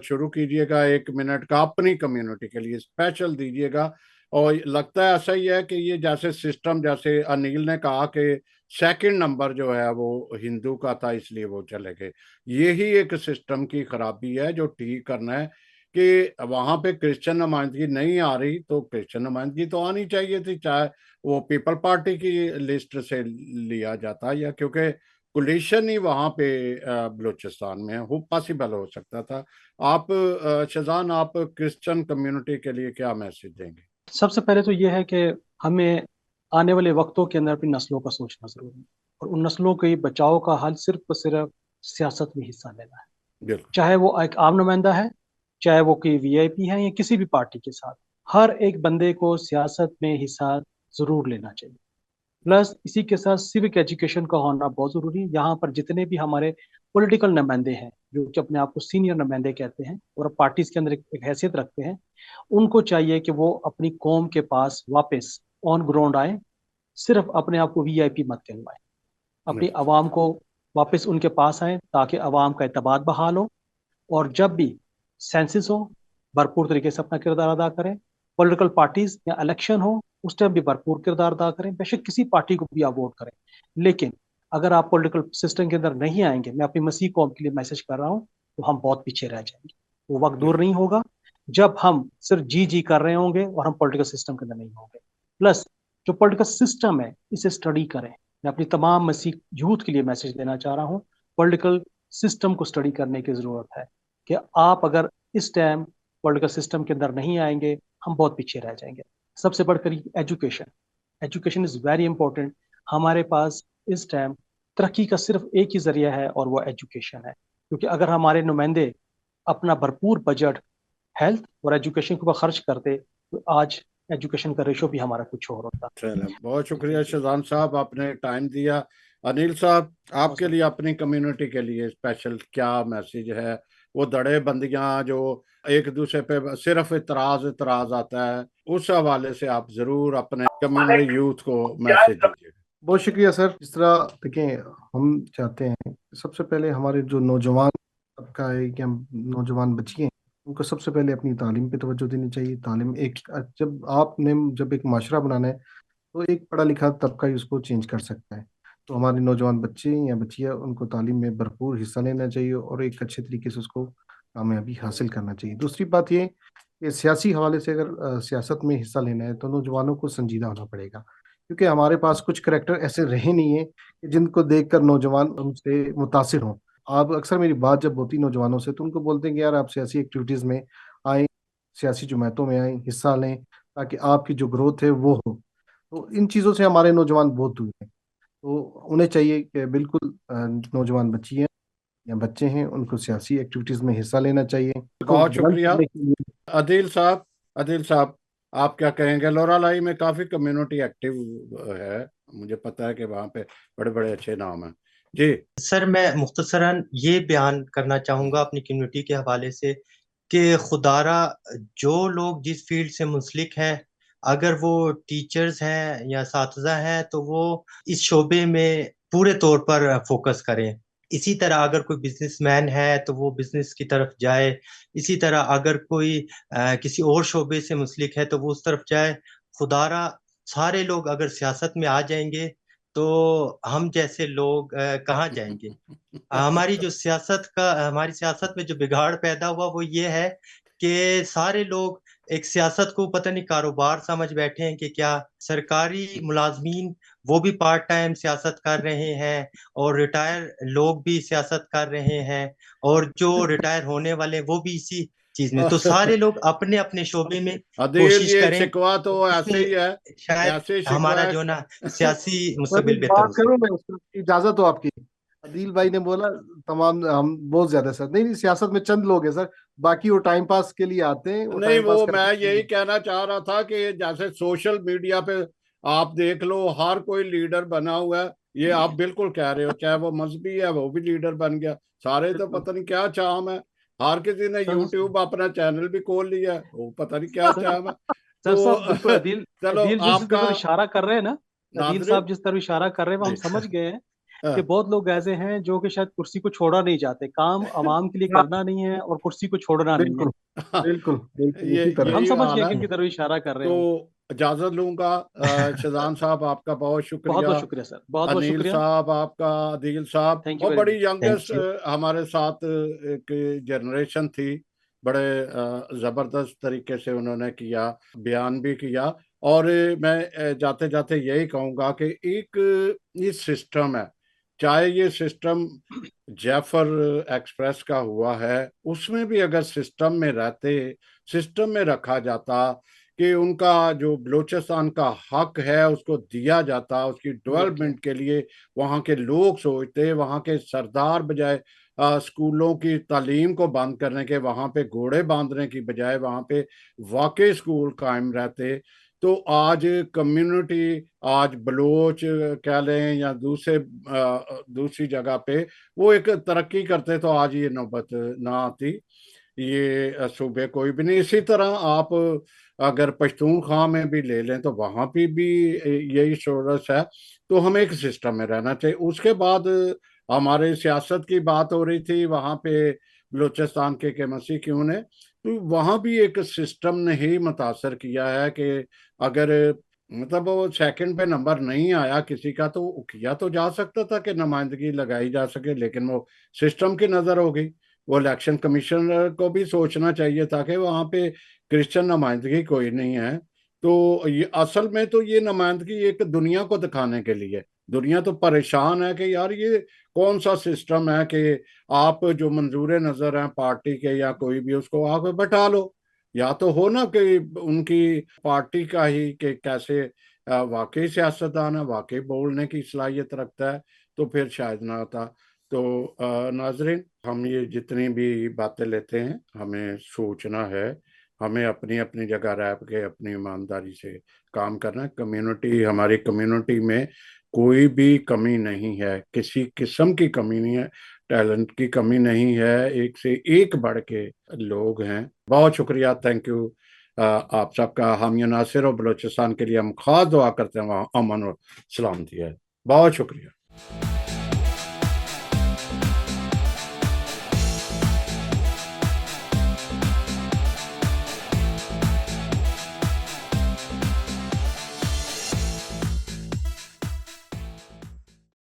شروع کیجئے گا, 1 منٹ کا اپنی کمیونٹی کے لیے اسپیشل دیجئے گا. اور لگتا ہے ایسا ہی ہے کہ یہ جیسے سسٹم, جیسے انیل نے کہا کہ سیکنڈ نمبر جو ہے وہ ہندو کا تھا اس لیے وہ چلے گئے. یہی ایک سسٹم کی خرابی ہے جو ٹھیک کرنا ہے کہ وہاں پہ کرسچن نمائندگی نہیں آ رہی تو کرسچن نمائندگی تو آنی چاہیے تھی, چاہے وہ پیپل پارٹی کی لسٹ سے لیا جاتا یا کیونکہ کولیشن ہی وہاں پہ بلوچستان میں پاسبل ہو سکتا تھا. آپ شزان آپ کرسچن کمیونٹی کے لیے کیا میسج دیں گے؟ سب سے پہلے تو یہ ہے کہ ہمیں آنے والے وقتوں کے اندر اپنی نسلوں کا سوچنا ضروری ہے, اور ان نسلوں کے بچاؤ کا حل صرف اور صرف سیاست میں حصہ لینا ہے. بالکل. چاہے وہ ایک عام نمائندہ ہے, چاہے وہ کوئی وی آئی پی ہے یا کسی بھی پارٹی کے ساتھ, ہر ایک بندے کو سیاست میں حصہ ضرور لینا چاہیے. پلس اسی کے ساتھ سیوک ایجوکیشن کا ہونا بہت ضروری ہے. یہاں پر جتنے بھی ہمارے پولیٹیکل نمائندے ہیں جو کہ اپنے آپ کو سینئر نمائندے کہتے ہیں اور پارٹیز کے اندر ایک حیثیت رکھتے ہیں, ان کو چاہیے کہ وہ اپنی قوم کے پاس واپس آن گراؤنڈ آئیں, صرف اپنے آپ کو وی آئی پی مت کہلوائیں, اپنی عوام کو واپس ان کے پاس آئیں تاکہ عوام کا اعتماد بحال ہو, اور جب بھی سینسس ہو بھرپور طریقے سے اپنا کردار ادا کریں. پولیٹیکل پارٹیز یا الیکشن ہو اس ٹائم بھی بھرپور کردار ادا کریں, بے شک کسی پارٹی کو بھی آپ ووٹ کریں, لیکن اگر آپ پولیٹیکل سسٹم کے اندر نہیں آئیں گے, میں اپنی مسیح قوم کے لیے میسج کر رہا ہوں, تو ہم بہت پیچھے رہ جائیں گے. وہ وقت دور نہیں ہوگا جب ہم صرف جی کر رہے ہوں گے اور ہم پولیٹیکل سسٹم کے اندر نہیں ہوں گے. پلس جو پولیٹیکل سسٹم ہے اسے اسٹڈی کریں. میں اپنی تمام مسیح یوتھ کے لیے میسج دینا چاہ رہا ہوں, پولیٹیکل سسٹم کو اسٹڈی کرنے کی ضرورت ہے کہ آپ اگر اس ٹائم پولیٹیکل سسٹم کے اندر نہیں آئیں گے ہم بہت پیچھے رہ جائیں گے. سب سے بڑھ کر ایجوکیشن از ویری امپورٹنٹ. ہمارے پاس اس ٹائم ترقی کا صرف ایک ہی ذریعہ ہے اور وہ ایجوکیشن ہے, کیونکہ اگر ہمارے نمائندے اپنا بھرپور بجٹ ہیلتھ اور ایجوکیشن کے اوپر خرچ کرتے تو آج ایجوکیشن کا ریشو بھی ہمارا کچھ اور ہوتا. بہت شکریہ شزان صاحب, آپ نے ٹائم دیا. انیل صاحب آپ کے لیے اپنی کمیونٹی کے لیے اسپیشل کیا میسج ہے؟ وہ دڑے بندیاں جو ایک دوسرے پہ صرف اعتراض آتا ہے, اس حوالے سے آپ ضرور اپنے کمیونٹی یوتھ کو میسج دیجیے. بہت شکریہ سر. جس طرح دیکھیں ہم چاہتے ہیں سب سے پہلے ہمارے جو نوجوان طبقہ ہے کہ ہم نوجوان بچیاں ان کو سب سے پہلے اپنی تعلیم پہ توجہ دینی چاہیے. تعلیم جب ایک معاشرہ بنانا ہے تو ایک پڑھا لکھا طبقہ ہی اس کو چینج کر سکتا ہے. تو ہمارے نوجوان بچے یا بچیاں ان کو تعلیم میں بھرپور حصہ لینا چاہیے اور ایک اچھے طریقے سے اس کو کامیابی حاصل کرنا چاہیے. دوسری بات یہ کہ سیاسی حوالے سے اگر سیاست میں حصہ لینا ہے تو نوجوانوں کو سنجیدہ ہونا پڑے گا, کیونکہ ہمارے پاس کچھ کریکٹر ایسے رہے نہیں ہیں کہ جن کو دیکھ کر نوجوان ان سے متاثر ہوں. آپ اکثر میری بات جب ہوتی نوجوانوں سے تو ان کو بولتے ہیں کہ یار آپ سیاسی ایکٹیویٹیز میں آئیں, سیاسی جماعتوں میں آئیں, حصہ لیں تاکہ آپ کی جو گروتھ ہے وہ ہو. تو ان چیزوں سے ہمارے نوجوان بہت دور ہیں. تو انہیں چاہیے کہ بالکل نوجوان بچیاں یا بچے ہیں ان کو سیاسی ایکٹیویٹیز میں حصہ لینا چاہیے. بہت شکریہ. عدیل صاحب آپ کیا کہیں گے؟ لورا لائی میں کافی کمیونٹی ایکٹیو ہے, مجھے پتا ہے کہ وہاں پہ بڑے بڑے اچھے نام ہیں. جی سر, میں مختصراً یہ بیان کرنا چاہوں گا اپنی کمیونٹی کے حوالے سے کہ خدارا جو لوگ جس فیلڈ سے منسلک ہیں, اگر وہ ٹیچرز ہیں یا اساتذہ ہیں تو وہ اس شعبے میں پورے طور پر فوکس کریں. اسی طرح اگر کوئی بزنس مین ہے تو وہ بزنس کی طرف جائے. اسی طرح اگر کوئی کسی اور شعبے سے منسلک ہے تو وہ اس طرف جائے. خدارا سارے لوگ اگر سیاست میں آ جائیں گے تو ہم جیسے لوگ کہاں جائیں گے؟ ہماری سیاست میں جو بگاڑ پیدا ہوا وہ یہ ہے کہ سارے لوگ ایک سیاست کو پتہ نہیں کاروبار سمجھ بیٹھے ہیں کہ کیا سرکاری ملازمین وہ بھی پارٹ ٹائم سیاست کر رہے ہیں، اور ریٹائر لوگ بھی سیاست کر رہے ہیں، اور جو ریٹائر ہونے والے وہ بھی اسی چیز میں. تو سارے لوگ اپنے اپنے شعبے میں عدیل کوشش یہ کریں، شکوا تو اس ایسے میں ہی ہے، شاید ایسے شکوا ہمارا ہے جو نا سیاسی سر مستقبل ایک بہتر بات ہو سکے. کروں میں، اس کی اجازت ہو آپ کی؟ عدیل بھائی نے بولا تمام ہم بہت زیادہ سر، نہیں سیاست میں چند لوگ ہیں سر، باقی وہ ٹائم پاس کے لیے آتے ہیں، وہ نہیں، ٹائم پاس وہ کرتے میں ہیں. یہی کہنا چاہ رہا تھا کہ جیسے سوشل میڈیا پہ آپ دیکھ لو ہر کوئی لیڈر بنا ہوا ہے. یہ آپ بالکل کہہ رہے ہو، چاہے وہ مذہبی ہے وہ بھی لیڈر بن گیا. سارے تو پتہ نہیں کیا چاہم ہے. ہر کسی نے سر یوٹیوب اپنا چینل بھی کھول لیا ہے، وہ پتہ نہیں کیا سر چاہم ہے. سر تو صاحب بالکل عدیل چلو عدیل جس آپ کا طرف اشارہ کر رہے ہیں نا، عدیل ناظرین صاحب جس طرف اشارہ کر رہے ہیں وہ ہم جی سمجھ گئے ہیں ہاں، کہ بہت لوگ ایسے ہیں جو کہ شاید کرسی کو چھوڑنا نہیں چاہتے، کام عوام کے لیے کرنا نہیں ہے اور کرسی کو چھوڑنا نہیں ہے. بالکل بالکل بالکل اسی طرح. ہم یہی سمجھ حال گئے ہے. کن کی طرف اشارہ کر رہے تو ہوں. اجازت لوں گا. شہزان صاحب آپ کا بہت بہت شکریہ، بہت شکریہ سر، بہت بہت انیل شکریہ. صاحب آپ کا، عدیل صاحب، تھینک یو اور ویری بڑی مچ. Youngest thank you. ہمارے ساتھ ایک جنریشن تھی. بڑے زبردست طریقے سے انہوں نے کیا، بیان بھی کیا. اور میں جاتے جاتے یہی کہوں گا کہ ایک یہ سسٹم ہے، چاہے یہ سسٹم جعفر ایکسپریس کا ہوا ہے، اس میں بھی اگر سسٹم میں رہتے، سسٹم میں رکھا جاتا کہ ان کا جو بلوچستان کا حق ہے اس کو دیا جاتا، اس کی ڈیولپمنٹ کے لیے وہاں کے لوگ سوچتے، وہاں کے سردار بجائے اسکولوں کی تعلیم کو بند کرنے کے وہاں پہ گھوڑے باندھنے کی بجائے وہاں پہ واقعی اسکول قائم رہتے، تو آج کمیونٹی، آج بلوچ کہہ لیں یا دوسری جگہ پہ وہ ایک ترقی کرتے، تو آج یہ نوبت نہ آتی، یہ صوبے کوئی بھی نہیں. اسی طرح آپ اگر پشتونخوا میں بھی لے لیں تو وہاں پہ بھی یہی صورت ہے. تو ہمیں ایک سسٹم میں رہنا چاہیے. اس کے بعد ہمارے سیاست کی بات ہو رہی تھی وہاں پہ بلوچستان کے مسیح کیوں نے، تو وہاں بھی ایک سسٹم نے ہی متاثر کیا ہے کہ اگر مطلب وہ سیکنڈ پہ نمبر نہیں آیا کسی کا تو کیا تو جا سکتا تھا کہ نمائندگی لگائی جا سکے، لیکن وہ سسٹم کی نظر ہو گئی. وہ الیکشن کمیشنر کو بھی سوچنا چاہیے تھا کہ وہاں پہ کرسچن نمائندگی کوئی نہیں ہے. تو یہ اصل میں تو یہ نمائندگی ایک دنیا کو دکھانے کے لیے، دنیا تو پریشان ہے کہ یار یہ کون سا سسٹم ہے کہ آپ جو منظور نظر ہیں پارٹی کے یا کوئی بھی اس کو آپ بٹھا لو. یا تو ہو نا کہ ان کی پارٹی کا ہی کہ کیسے واقعی سیاستدان ہے، واقعی بولنے کی صلاحیت رکھتا ہے، تو پھر شاید نہ ہوتا. تو ناظرین، ہم یہ جتنی بھی باتیں لیتے ہیں ہمیں سوچنا ہے، ہمیں اپنی اپنی جگہ رہ کے اپنی ایمانداری سے کام کرنا ہے. کمیونٹی، ہماری کمیونٹی میں کوئی بھی کمی نہیں ہے، کسی قسم کی کمی نہیں ہے، ٹیلنٹ کی کمی نہیں ہے، ایک سے ایک بڑھ کے لوگ ہیں. بہت شکریہ، تھینک یو آپ سب کا. حامی ناصر اور بلوچستان کے لیے ہم خاص دعا کرتے ہیں وہاں امن اور سلامتی ہے. بہت شکریہ.